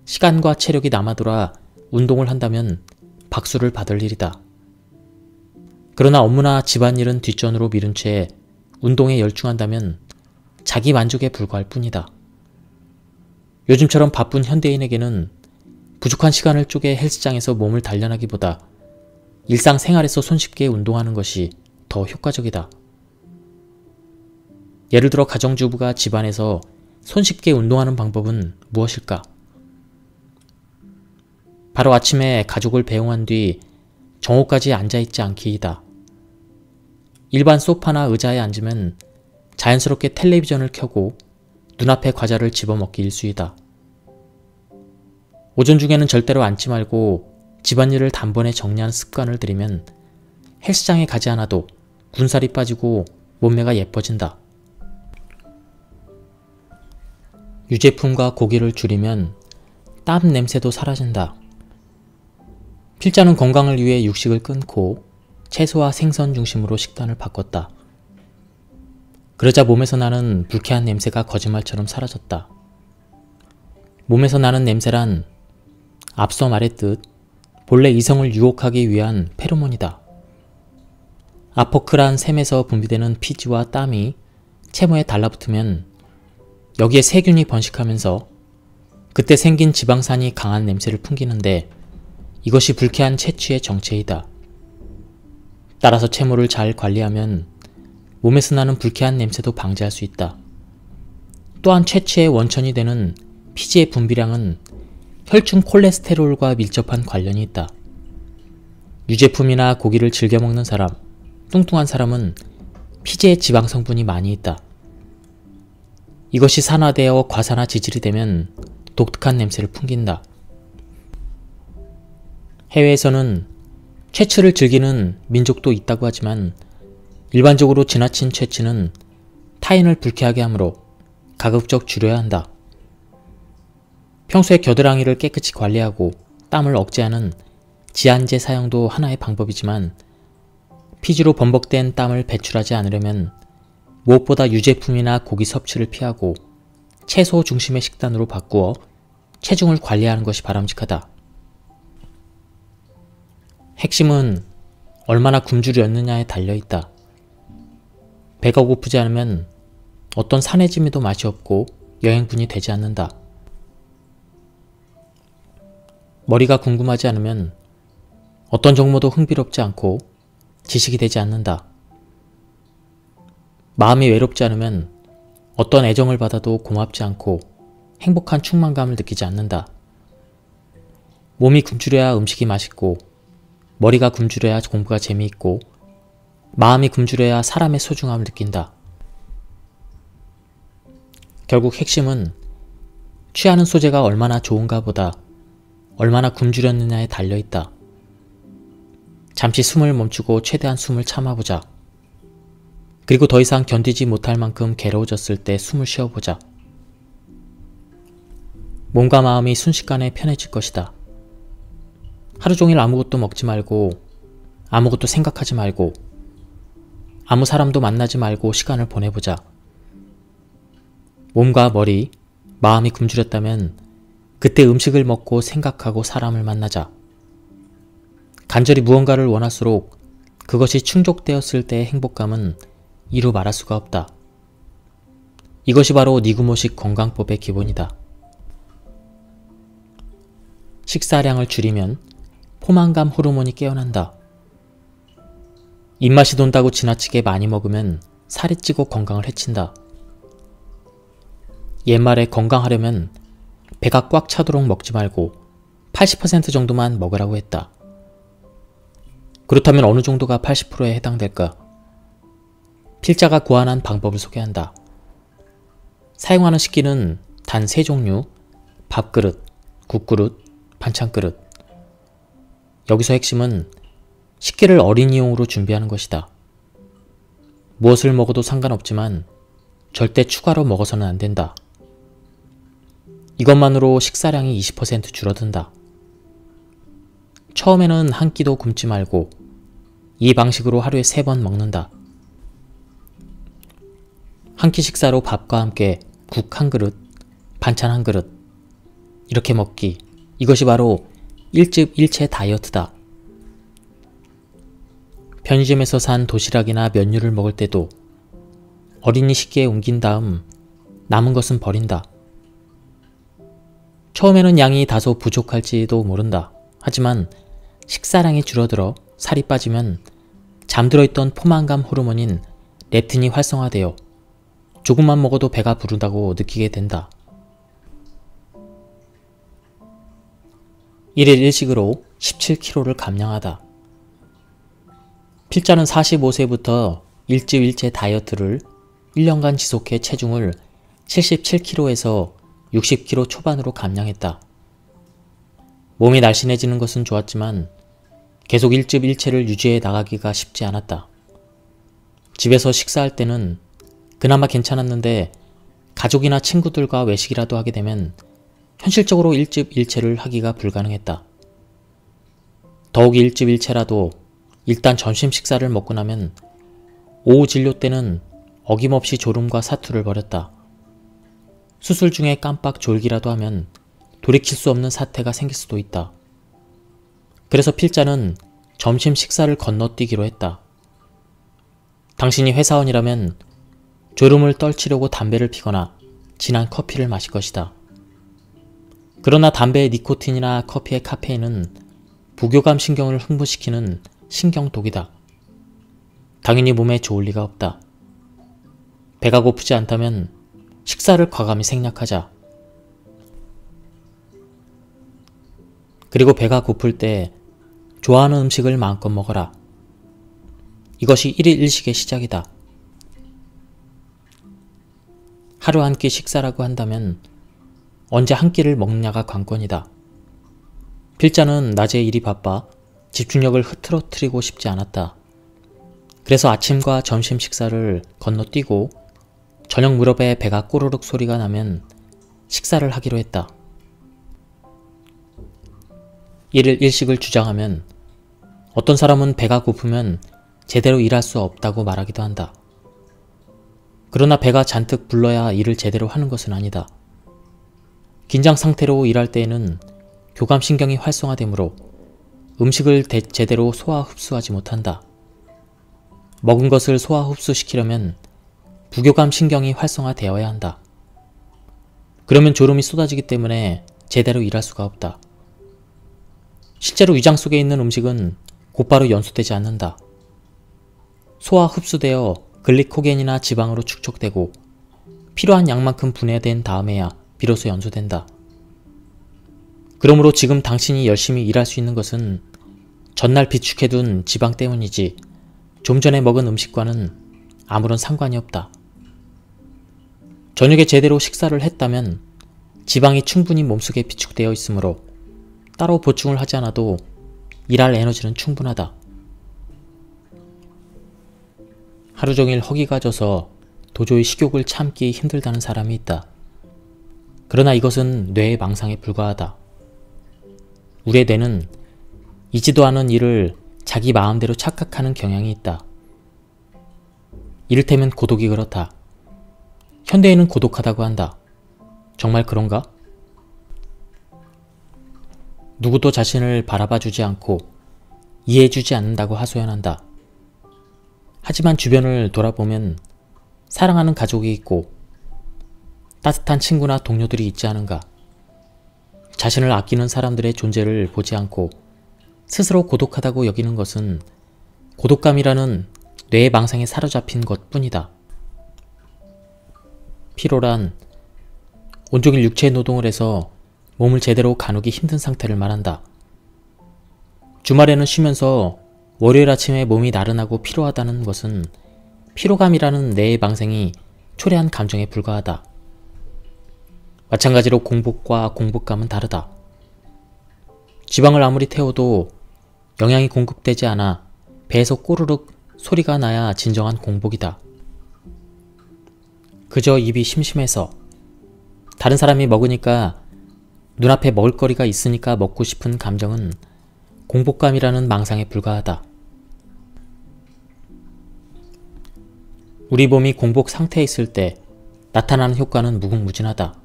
시간과 체력이 남아돌아 운동을 한다면 박수를 받을 일이다. 그러나 업무나 집안일은 뒷전으로 미룬 채 운동에 열중한다면 자기 만족에 불과할 뿐이다. 요즘처럼 바쁜 현대인에게는 부족한 시간을 쪼개 헬스장에서 몸을 단련하기보다 일상생활에서 손쉽게 운동하는 것이 더 효과적이다. 예를 들어 가정주부가 집안에서 손쉽게 운동하는 방법은 무엇일까? 바로 아침에 가족을 배웅한 뒤 정오까지 앉아있지 않기이다. 일반 소파나 의자에 앉으면 자연스럽게 텔레비전을 켜고 눈앞에 과자를 집어먹기 일쑤이다. 오전 중에는 절대로 앉지 말고 집안일을 단번에 정리하는 습관을 들이면 헬스장에 가지 않아도 군살이 빠지고 몸매가 예뻐진다. 유제품과 고기를 줄이면 땀 냄새도 사라진다. 필자는 건강을 위해 육식을 끊고 채소와 생선 중심으로 식단을 바꿨다. 그러자 몸에서 나는 불쾌한 냄새가 거짓말처럼 사라졌다. 몸에서 나는 냄새란 앞서 말했듯 본래 이성을 유혹하기 위한 페로몬이다. 아포크란 샘에서 분비되는 피지와 땀이 채모에 달라붙으면 여기에 세균이 번식하면서 그때 생긴 지방산이 강한 냄새를 풍기는데 이것이 불쾌한 채취의 정체이다. 따라서 채모를 잘 관리하면 몸에서 나는 불쾌한 냄새도 방지할 수 있다. 또한 채취의 원천이 되는 피지의 분비량은 혈중 콜레스테롤과 밀접한 관련이 있다. 유제품이나 고기를 즐겨 먹는 사람, 뚱뚱한 사람은 피지에 지방 성분이 많이 있다. 이것이 산화되어 과산화 지질이 되면 독특한 냄새를 풍긴다. 해외에서는 채취를 즐기는 민족도 있다고 하지만 일반적으로 지나친 채취는 타인을 불쾌하게 하므로 가급적 줄여야 한다. 평소에 겨드랑이를 깨끗이 관리하고 땀을 억제하는 지한제 사용도 하나의 방법이지만 피지로 범벅된 땀을 배출하지 않으려면 무엇보다 유제품이나 고기 섭취를 피하고 채소 중심의 식단으로 바꾸어 체중을 관리하는 것이 바람직하다. 핵심은 얼마나 굶주렸느냐에 달려있다. 배가 고프지 않으면 어떤 산해짐에도 맛이 없고 여행분이 되지 않는다. 머리가 궁금하지 않으면 어떤 정보도 흥미롭지 않고 지식이 되지 않는다. 마음이 외롭지 않으면 어떤 애정을 받아도 고맙지 않고 행복한 충만감을 느끼지 않는다. 몸이 굶주려야 음식이 맛있고 머리가 굶주려야 공부가 재미있고 마음이 굶주려야 사람의 소중함을 느낀다. 결국 핵심은 취하는 소재가 얼마나 좋은가 보다 얼마나 굶주렸느냐에 달려있다. 잠시 숨을 멈추고 최대한 숨을 참아보자. 그리고 더 이상 견디지 못할 만큼 괴로워졌을 때 숨을 쉬어보자. 몸과 마음이 순식간에 편해질 것이다. 하루 종일 아무것도 먹지 말고 아무것도 생각하지 말고 아무 사람도 만나지 말고 시간을 보내보자. 몸과 머리, 마음이 굶주렸다면 그때 음식을 먹고 생각하고 사람을 만나자. 간절히 무언가를 원할수록 그것이 충족되었을 때의 행복감은 이루 말할 수가 없다. 이것이 바로 니구모식 건강법의 기본이다. 식사량을 줄이면 포만감 호르몬이 깨어난다. 입맛이 돈다고 지나치게 많이 먹으면 살이 찌고 건강을 해친다. 옛말에 건강하려면 배가 꽉 차도록 먹지 말고 80% 정도만 먹으라고 했다. 그렇다면 어느 정도가 80%에 해당될까? 필자가 고안한 방법을 소개한다. 사용하는 식기는 단 3종류, 밥그릇, 국그릇, 반찬그릇. 여기서 핵심은 식기를 어린이용으로 준비하는 것이다. 무엇을 먹어도 상관없지만 절대 추가로 먹어서는 안 된다. 이것만으로 식사량이 20% 줄어든다. 처음에는 한 끼도 굶지 말고 이 방식으로 하루에 3번 먹는다. 한 끼 식사로 밥과 함께 국 한 그릇, 반찬 한 그릇 이렇게 먹기, 이것이 바로 일즙일체 다이어트다. 편의점에서 산 도시락이나 면류를 먹을 때도 어린이 식기에 옮긴 다음 남은 것은 버린다. 처음에는 양이 다소 부족할지도 모른다. 하지만 식사량이 줄어들어 살이 빠지면 잠들어 있던 포만감 호르몬인 렙틴이 활성화되어 조금만 먹어도 배가 부르다고 느끼게 된다. 1일 1식으로 17kg를 감량하다. 필자는 45세부터 일즙일체 다이어트를 1년간 지속해 체중을 77kg에서 60kg 초반으로 감량했다. 몸이 날씬해지는 것은 좋았지만 계속 일즙일체를 유지해 나가기가 쉽지 않았다. 집에서 식사할 때는 그나마 괜찮았는데 가족이나 친구들과 외식이라도 하게 되면 현실적으로 일즙일체를 하기가 불가능했다. 더욱 일즙일체라도 일단 점심 식사를 먹고 나면 오후 진료 때는 어김없이 졸음과 사투를 벌였다. 수술 중에 깜빡 졸기라도 하면 돌이킬 수 없는 사태가 생길 수도 있다. 그래서 필자는 점심 식사를 건너뛰기로 했다. 당신이 회사원이라면 졸음을 떨치려고 담배를 피거나 진한 커피를 마실 것이다. 그러나 담배의 니코틴이나 커피의 카페인은 부교감 신경을 흥분시키는 신경독이다. 당연히 몸에 좋을 리가 없다. 배가 고프지 않다면 식사를 과감히 생략하자. 그리고 배가 고플 때 좋아하는 음식을 마음껏 먹어라. 이것이 1일 1식의 시작이다. 하루 한 끼 식사라고 한다면 언제 한 끼를 먹느냐가 관건이다. 필자는 낮에 일이 바빠 집중력을 흐트러뜨리고 싶지 않았다. 그래서 아침과 점심 식사를 건너뛰고 저녁 무렵에 배가 꼬르륵 소리가 나면 식사를 하기로 했다. 1일 1식을 주장하면 어떤 사람은 배가 고프면 제대로 일할 수 없다고 말하기도 한다. 그러나 배가 잔뜩 불러야 일을 제대로 하는 것은 아니다. 긴장 상태로 일할 때에는 교감신경이 활성화되므로 음식을 제대로 소화 흡수하지 못한다. 먹은 것을 소화 흡수시키려면 부교감신경이 활성화되어야 한다. 그러면 졸음이 쏟아지기 때문에 제대로 일할 수가 없다. 실제로 위장 속에 있는 음식은 곧바로 연소되지 않는다. 소화 흡수되어 글리코겐이나 지방으로 축적되고 필요한 양만큼 분해된 다음에야 비로소 연소된다. 그러므로 지금 당신이 열심히 일할 수 있는 것은 전날 비축해둔 지방 때문이지 좀 전에 먹은 음식과는 아무런 상관이 없다. 저녁에 제대로 식사를 했다면 지방이 충분히 몸속에 비축되어 있으므로 따로 보충을 하지 않아도 일할 에너지는 충분하다. 하루 종일 허기가 져서 도저히 식욕을 참기 힘들다는 사람이 있다. 그러나 이것은 뇌의 망상에 불과하다. 우리의 뇌는 이지도 않은 일을 자기 마음대로 착각하는 경향이 있다. 이를테면 고독이 그렇다. 현대인은 고독하다고 한다. 정말 그런가? 누구도 자신을 바라봐주지 않고 이해해주지 않는다고 하소연한다. 하지만 주변을 돌아보면 사랑하는 가족이 있고 따뜻한 친구나 동료들이 있지 않은가? 자신을 아끼는 사람들의 존재를 보지 않고 스스로 고독하다고 여기는 것은 고독감이라는 뇌의 망상에 사로잡힌 것뿐이다. 피로란 온종일 육체 노동을 해서 몸을 제대로 가누기 힘든 상태를 말한다. 주말에는 쉬면서 월요일 아침에 몸이 나른하고 피로하다는 것은 피로감이라는 뇌의 망상이 초래한 감정에 불과하다. 마찬가지로 공복과 공복감은 다르다. 지방을 아무리 태워도 영양이 공급되지 않아 배에서 꼬르륵 소리가 나야 진정한 공복이다. 그저 입이 심심해서, 다른 사람이 먹으니까 눈앞에 먹을거리가 있으니까 먹고 싶은 감정은 공복감이라는 망상에 불과하다. 우리 몸이 공복 상태에 있을 때 나타나는 효과는 무궁무진하다.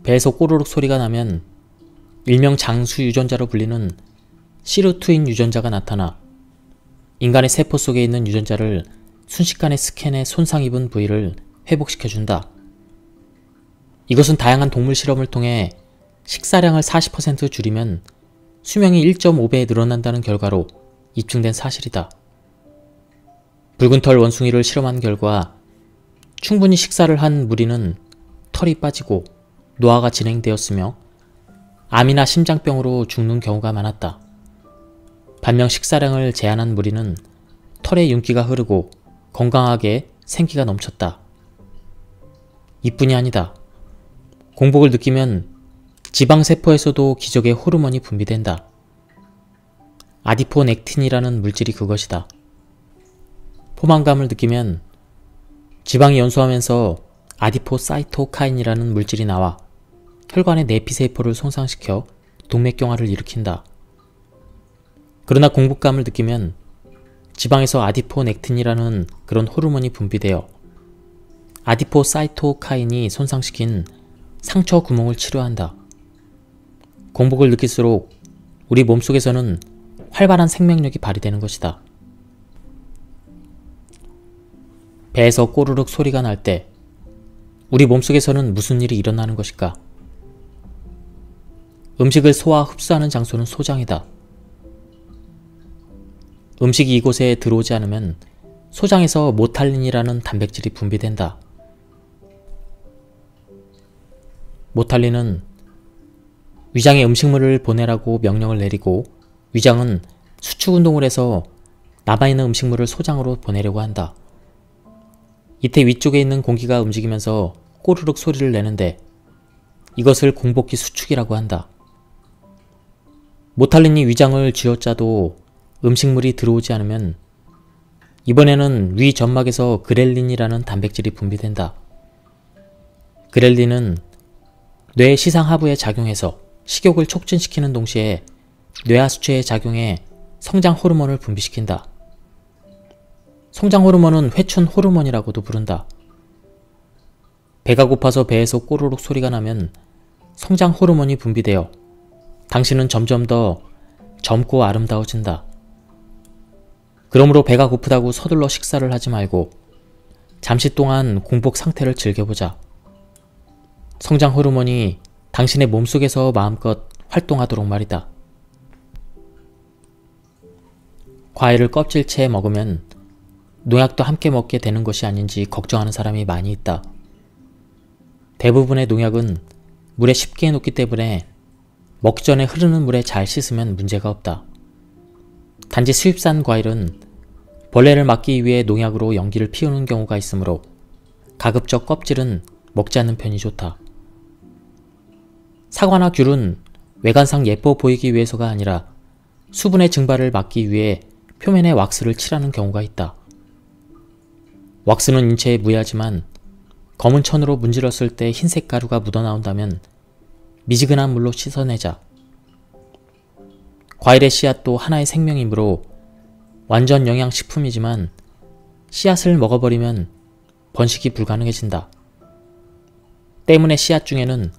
배에서 꼬르륵 소리가 나면 일명 장수 유전자로 불리는 시루트인 유전자가 나타나 인간의 세포 속에 있는 유전자를 순식간에 스캔해 손상 입은 부위를 회복시켜준다. 이것은 다양한 동물 실험을 통해 식사량을 40% 줄이면 수명이 1.5배 늘어난다는 결과로 입증된 사실이다. 붉은 털 원숭이를 실험한 결과 충분히 식사를 한 무리는 털이 빠지고 노화가 진행되었으며 암이나 심장병으로 죽는 경우가 많았다. 반면 식사량을 제한한 무리는 털에 윤기가 흐르고 건강하게 생기가 넘쳤다. 이뿐이 아니다. 공복을 느끼면 지방세포에서도 기적의 호르몬이 분비된다. 아디포넥틴이라는 물질이 그것이다. 포만감을 느끼면 지방이 연소하면서 아디포사이토카인이라는 물질이 나와 혈관의 내피세포를 손상시켜 동맥경화를 일으킨다. 그러나 공복감을 느끼면 지방에서 아디포넥틴이라는 그런 호르몬이 분비되어 아디포사이토카인이 손상시킨 상처 구멍을 치료한다. 공복을 느낄수록 우리 몸속에서는 활발한 생명력이 발휘되는 것이다. 배에서 꼬르륵 소리가 날 때 우리 몸속에서는 무슨 일이 일어나는 것일까? 음식을 소화 흡수하는 장소는 소장이다. 음식이 이곳에 들어오지 않으면 소장에서 모탈린이라는 단백질이 분비된다. 모탈린은 위장에 음식물을 보내라고 명령을 내리고 위장은 수축운동을 해서 남아있는 음식물을 소장으로 보내려고 한다. 이때 위쪽에 있는 공기가 움직이면서 꼬르륵 소리를 내는데 이것을 공복기 수축이라고 한다. 모탈린이 위장을 쥐어짜도 음식물이 들어오지 않으면 이번에는 위 점막에서 그렐린이라는 단백질이 분비된다. 그렐린은 뇌 시상하부에 작용해서 식욕을 촉진시키는 동시에 뇌하수체에 작용해 성장 호르몬을 분비시킨다. 성장 호르몬은 회춘 호르몬이라고도 부른다. 배가 고파서 배에서 꼬르륵 소리가 나면 성장 호르몬이 분비되어 당신은 점점 더 젊고 아름다워진다. 그러므로 배가 고프다고 서둘러 식사를 하지 말고 잠시 동안 공복 상태를 즐겨보자. 성장 호르몬이 당신의 몸속에서 마음껏 활동하도록 말이다. 과일을 껍질째 먹으면 농약도 함께 먹게 되는 것이 아닌지 걱정하는 사람이 많이 있다. 대부분의 농약은 물에 쉽게 해놓기 때문에 먹기 전에 흐르는 물에 잘 씻으면 문제가 없다. 단지 수입산 과일은 벌레를 막기 위해 농약으로 연기를 피우는 경우가 있으므로 가급적 껍질은 먹지 않는 편이 좋다. 사과나 귤은 외관상 예뻐 보이기 위해서가 아니라 수분의 증발을 막기 위해 표면에 왁스를 칠하는 경우가 있다. 왁스는 인체에 무해하지만 검은 천으로 문질렀을 때 흰색 가루가 묻어나온다면 미지근한 물로 씻어내자. 과일의 씨앗도 하나의 생명이므로 완전 영양식품이지만 씨앗을 먹어버리면 번식이 불가능해진다. 때문에 씨앗 중에는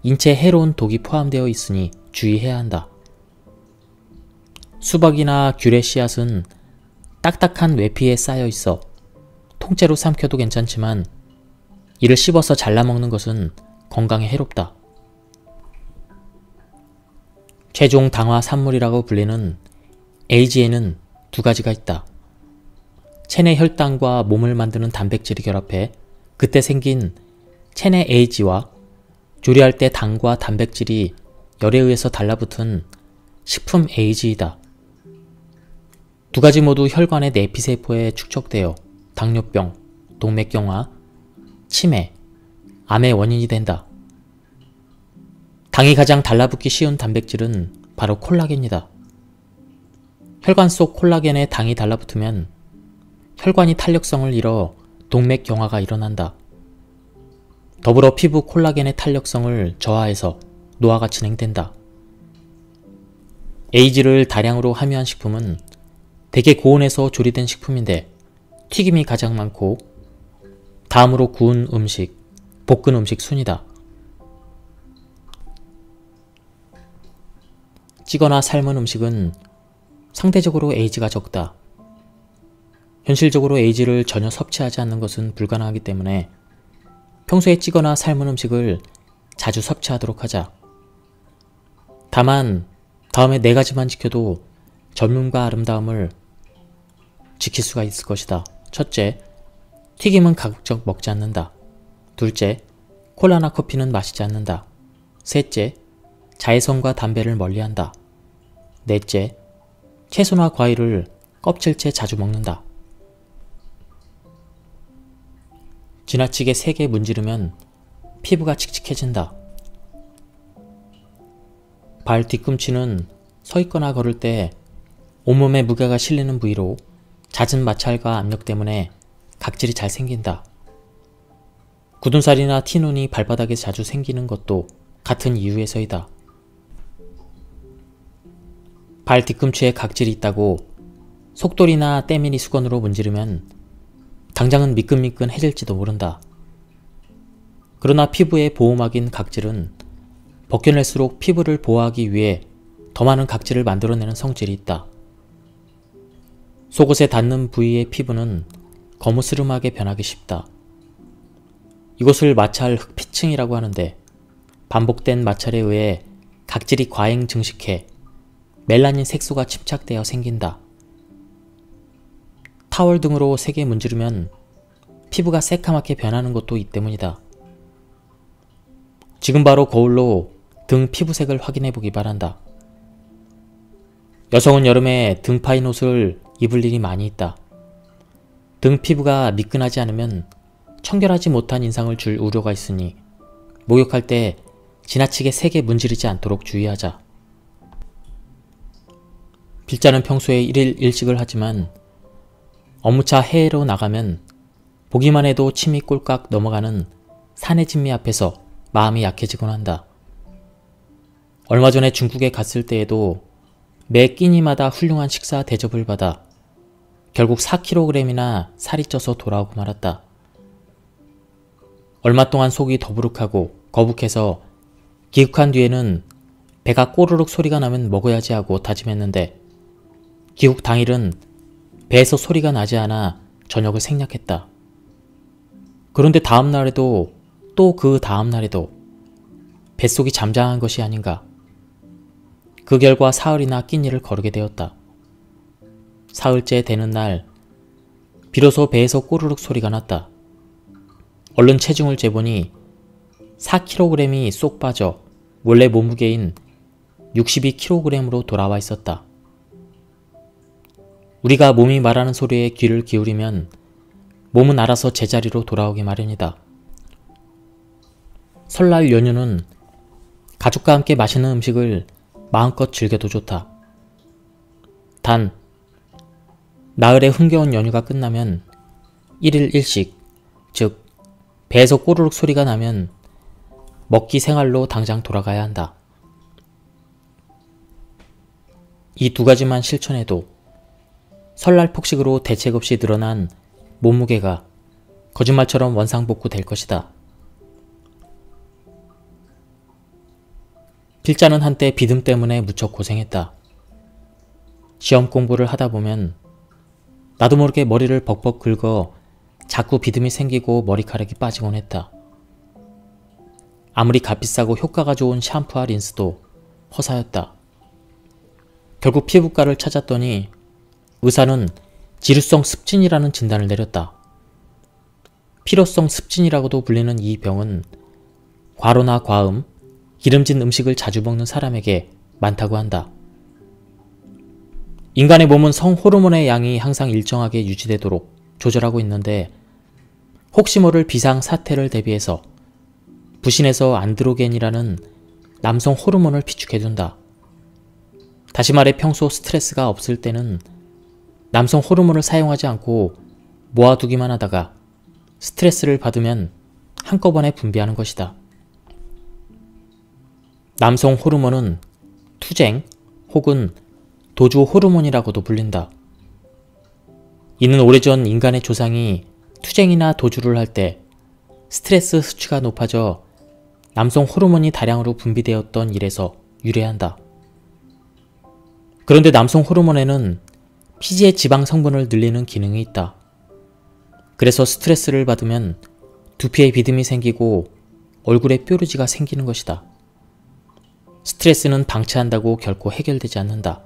인체에 해로운 독이 포함되어 있으니 주의해야 한다. 수박이나 귤의 씨앗은 딱딱한 외피에 쌓여 있어 통째로 삼켜도 괜찮지만 이를 씹어서 잘라먹는 것은 건강에 해롭다. 최종 당화 산물이라고 불리는 AG에는 두 가지가 있다. 체내 혈당과 몸을 만드는 단백질이 결합해 그때 생긴 체내 AG와 조리할 때 당과 단백질이 열에 의해서 달라붙은 식품 AG이다. 두 가지 모두 혈관의 내피세포에 축적되어 당뇨병, 동맥경화, 치매, 암의 원인이 된다. 당이 가장 달라붙기 쉬운 단백질은 바로 콜라겐이다. 혈관 속 콜라겐에 당이 달라붙으면 혈관이 탄력성을 잃어 동맥경화가 일어난다. 더불어 피부 콜라겐의 탄력성을 저하해서 노화가 진행된다. 에이지를 다량으로 함유한 식품은 대개 고온에서 조리된 식품인데 튀김이 가장 많고 다음으로 구운 음식, 볶은 음식 순이다. 찌거나 삶은 음식은 상대적으로 에이지가 적다. 현실적으로 에이지를 전혀 섭취하지 않는 것은 불가능하기 때문에 평소에 찌거나 삶은 음식을 자주 섭취하도록 하자. 다만 다음에 4가지만 지켜도 젊음과 아름다움을 지킬 수가 있을 것이다. 첫째, 튀김은 가급적 먹지 않는다. 둘째, 콜라나 커피는 마시지 않는다. 셋째, 자외선과 담배를 멀리한다. 넷째, 채소나 과일을 껍질째 자주 먹는다. 지나치게 세게 문지르면 피부가 칙칙해진다. 발 뒤꿈치는 서 있거나 걸을 때 온몸에 무게가 실리는 부위로 잦은 마찰과 압력 때문에 각질이 잘 생긴다. 굳은 살이나 티눈이 발바닥에 자주 생기는 것도 같은 이유에서이다. 발 뒤꿈치에 각질이 있다고 속돌이나 때밀이 수건으로 문지르면 당장은 미끈미끈해질지도 모른다. 그러나 피부의 보호막인 각질은 벗겨낼수록 피부를 보호하기 위해 더 많은 각질을 만들어내는 성질이 있다. 속옷에 닿는 부위의 피부는 거무스름하게 변하기 쉽다. 이것을 마찰 흑피층이라고 하는데 반복된 마찰에 의해 각질이 과잉 증식해 멜라닌 색소가 침착되어 생긴다. 타월 등으로 세게 문지르면 피부가 새카맣게 변하는 것도 이 때문이다. 지금 바로 거울로 등 피부색을 확인해 보기 바란다. 여성은 여름에 등 파인 옷을 입을 일이 많이 있다. 등 피부가 미끈하지 않으면 청결하지 못한 인상을 줄 우려가 있으니 목욕할 때 지나치게 세게 문지르지 않도록 주의하자. 필자는 평소에 1일 1식을 하지만 업무차 해외로 나가면 보기만 해도 침이 꼴깍 넘어가는 사내 진미 앞에서 마음이 약해지곤 한다. 얼마 전에 중국에 갔을 때에도 매 끼니마다 훌륭한 식사 대접을 받아 결국 4kg이나 살이 쪄서 돌아오고 말았다. 얼마 동안 속이 더부룩하고 거북해서 귀국한 뒤에는 배가 꼬르륵 소리가 나면 먹어야지 하고 다짐했는데 귀국 당일은 배에서 소리가 나지 않아 저녁을 생략했다. 그런데 다음날에도 또 그 다음날에도 뱃속이 잠잠한 것이 아닌가. 그 결과 사흘이나 끼니를 거르게 되었다. 사흘째 되는 날 비로소 배에서 꼬르륵 소리가 났다. 얼른 체중을 재보니 4kg이 쏙 빠져 원래 몸무게인 62kg으로 돌아와 있었다. 우리가 몸이 말하는 소리에 귀를 기울이면 몸은 알아서 제자리로 돌아오기 마련이다. 설날 연휴는 가족과 함께 맛있는 음식을 마음껏 즐겨도 좋다. 단, 나흘의 흥겨운 연휴가 끝나면 1일 1식, 즉 배에서 꼬르륵 소리가 나면 먹기 생활로 당장 돌아가야 한다. 이 2가지만 실천해도 설날 폭식으로 대책 없이 늘어난 몸무게가 거짓말처럼 원상복구 될 것이다. 필자는 한때 비듬 때문에 무척 고생했다. 시험 공부를 하다 보면 나도 모르게 머리를 벅벅 긁어 자꾸 비듬이 생기고 머리카락이 빠지곤 했다. 아무리 값비싸고 효과가 좋은 샴푸와 린스도 허사였다. 결국 피부과를 찾았더니 의사는 지루성 습진이라는 진단을 내렸다. 피로성 습진이라고도 불리는 이 병은 과로나 과음, 기름진 음식을 자주 먹는 사람에게 많다고 한다. 인간의 몸은 성호르몬의 양이 항상 일정하게 유지되도록 조절하고 있는데 혹시 모를 비상사태를 대비해서 부신에서 안드로겐이라는 남성 호르몬을 비축해둔다. 다시 말해 평소 스트레스가 없을 때는 남성 호르몬을 사용하지 않고 모아두기만 하다가 스트레스를 받으면 한꺼번에 분비하는 것이다. 남성 호르몬은 투쟁 혹은 도주 호르몬이라고도 불린다. 이는 오래전 인간의 조상이 투쟁이나 도주를 할 때 스트레스 수치가 높아져 남성 호르몬이 다량으로 분비되었던 일에서 유래한다. 그런데 남성 호르몬에는 피지의 지방 성분을 늘리는 기능이 있다. 그래서 스트레스를 받으면 두피에 비듬이 생기고 얼굴에 뾰루지가 생기는 것이다. 스트레스는 방치한다고 결코 해결되지 않는다.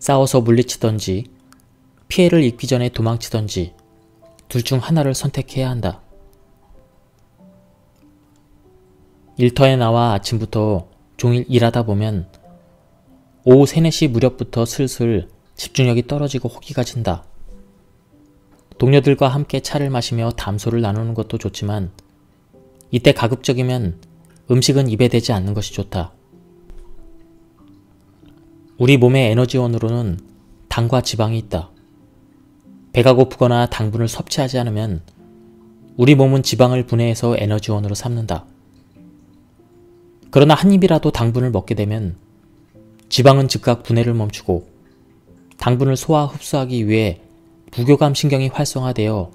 싸워서 물리치던지 피해를 입기 전에 도망치던지 둘 중 하나를 선택해야 한다. 일터에 나와 아침부터 종일 일하다 보면 오후 3, 4시 무렵부터 슬슬 집중력이 떨어지고 호기가 진다. 동료들과 함께 차를 마시며 담소를 나누는 것도 좋지만 이때 가급적이면 음식은 입에 대지 않는 것이 좋다. 우리 몸의 에너지원으로는 당과 지방이 있다. 배가 고프거나 당분을 섭취하지 않으면 우리 몸은 지방을 분해해서 에너지원으로 삼는다. 그러나 한 입이라도 당분을 먹게 되면 지방은 즉각 분해를 멈추고 당분을 소화 흡수하기 위해 부교감 신경이 활성화되어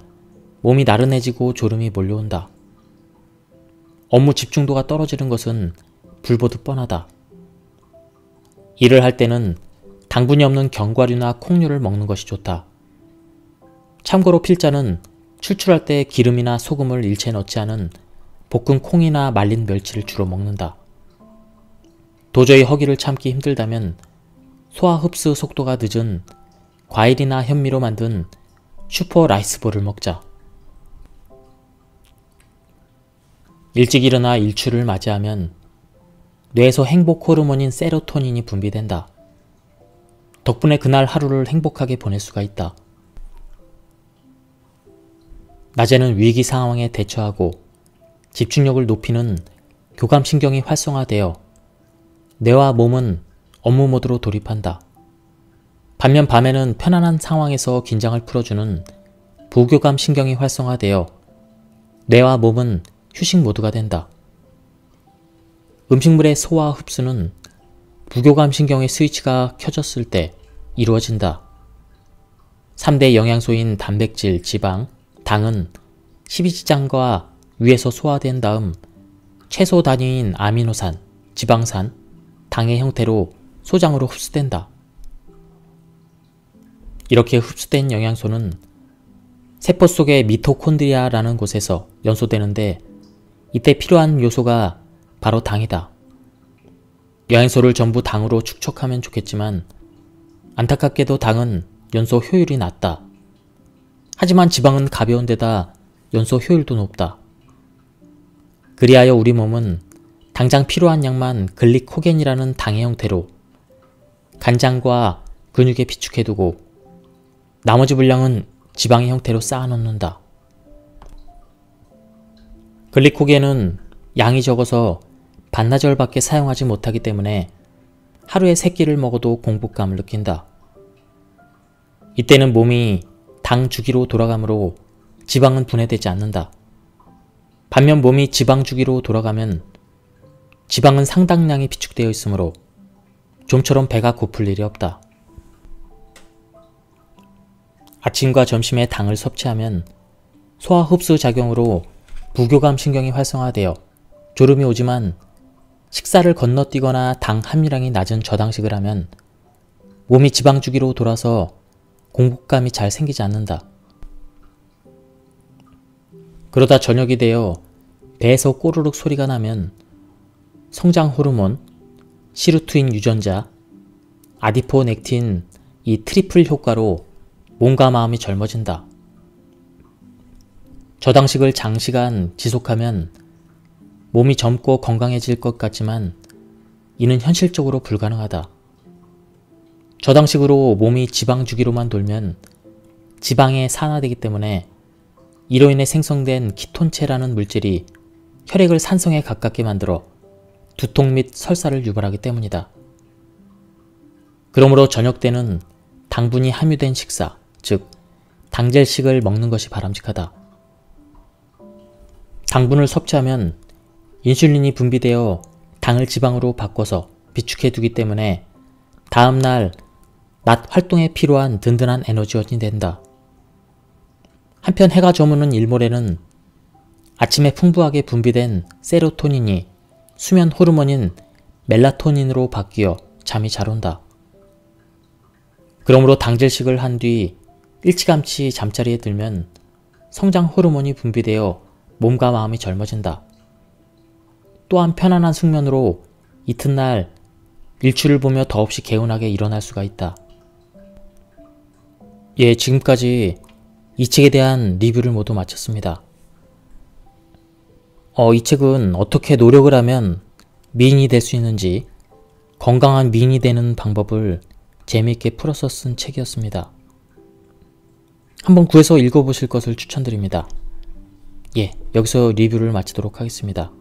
몸이 나른해지고 졸음이 몰려온다. 업무 집중도가 떨어지는 것은 불보듯 뻔하다. 일을 할 때는 당분이 없는 견과류나 콩류를 먹는 것이 좋다. 참고로 필자는 출출할 때 기름이나 소금을 일체 넣지 않은 볶은 콩이나 말린 멸치를 주로 먹는다. 도저히 허기를 참기 힘들다면 소화 흡수 속도가 늦은 과일이나 현미로 만든 슈퍼 라이스볼을 먹자. 일찍 일어나 일출을 맞이하면 뇌에서 행복 호르몬인 세로토닌이 분비된다. 덕분에 그날 하루를 행복하게 보낼 수가 있다. 낮에는 위기 상황에 대처하고 집중력을 높이는 교감신경이 활성화되어 뇌와 몸은 업무 모드로 돌입한다. 반면 밤에는 편안한 상황에서 긴장을 풀어주는 부교감 신경이 활성화되어 뇌와 몸은 휴식 모드가 된다. 음식물의 소화 흡수는 부교감 신경의 스위치가 켜졌을 때 이루어진다. 3대 영양소인 단백질, 지방, 당은 십이지장과 위에서 소화된 다음 최소 단위인 아미노산, 지방산, 당의 형태로 소장으로 흡수된다. 이렇게 흡수된 영양소는 세포 속의 미토콘드리아라는 곳에서 연소되는데 이때 필요한 요소가 바로 당이다. 영양소를 전부 당으로 축적하면 좋겠지만 안타깝게도 당은 연소 효율이 낮다. 하지만 지방은 가벼운 데다 연소 효율도 높다. 그리하여 우리 몸은 당장 필요한 양만 글리코겐이라는 당의 형태로 간장과 근육에 비축해두고 나머지 분량은 지방의 형태로 쌓아놓는다. 글리코겐은 양이 적어서 반나절밖에 사용하지 못하기 때문에 하루에 3끼를 먹어도 공복감을 느낀다. 이때는 몸이 당 주기로 돌아가므로 지방은 분해되지 않는다. 반면 몸이 지방 주기로 돌아가면 지방은 상당량이 비축되어 있으므로 좀처럼 배가 고플 일이 없다. 아침과 점심에 당을 섭취하면 소화 흡수 작용으로 부교감 신경이 활성화되어 졸음이 오지만 식사를 건너뛰거나 당 함유량이 낮은 저당식을 하면 몸이 지방 주기로 돌아서 공복감이 잘 생기지 않는다. 그러다 저녁이 되어 배에서 꼬르륵 소리가 나면 성장 호르몬, 시루트인 유전자, 아디포넥틴 이 트리플 효과로 몸과 마음이 젊어진다. 저당식을 장시간 지속하면 몸이 젊고 건강해질 것 같지만 이는 현실적으로 불가능하다. 저당식으로 몸이 지방 주기로만 돌면 지방에 산화되기 때문에 이로 인해 생성된 키톤체라는 물질이 혈액을 산성에 가깝게 만들어 두통 및 설사를 유발하기 때문이다. 그러므로 저녁 때는 당분이 함유된 식사, 즉 당젤식을 먹는 것이 바람직하다. 당분을 섭취하면 인슐린이 분비되어 당을 지방으로 바꿔서 비축해 두기 때문에 다음날 낮 활동에 필요한 든든한 에너지원이 된다. 한편 해가 저무는 일몰에는 아침에 풍부하게 분비된 세로토닌이 수면 호르몬인 멜라토닌으로 바뀌어 잠이 잘 온다. 그러므로 당질식을 한 뒤 일찌감치 잠자리에 들면 성장 호르몬이 분비되어 몸과 마음이 젊어진다. 또한 편안한 숙면으로 이튿날 일출을 보며 더없이 개운하게 일어날 수가 있다. 예, 지금까지 이 책에 대한 리뷰를 모두 마쳤습니다. 이 책은 어떻게 노력을 하면 미인이 될 수 있는지, 건강한 미인이 되는 방법을 재미있게 풀어서 쓴 책이었습니다. 한번 구해서 읽어보실 것을 추천드립니다. 예, 여기서 리뷰를 마치도록 하겠습니다.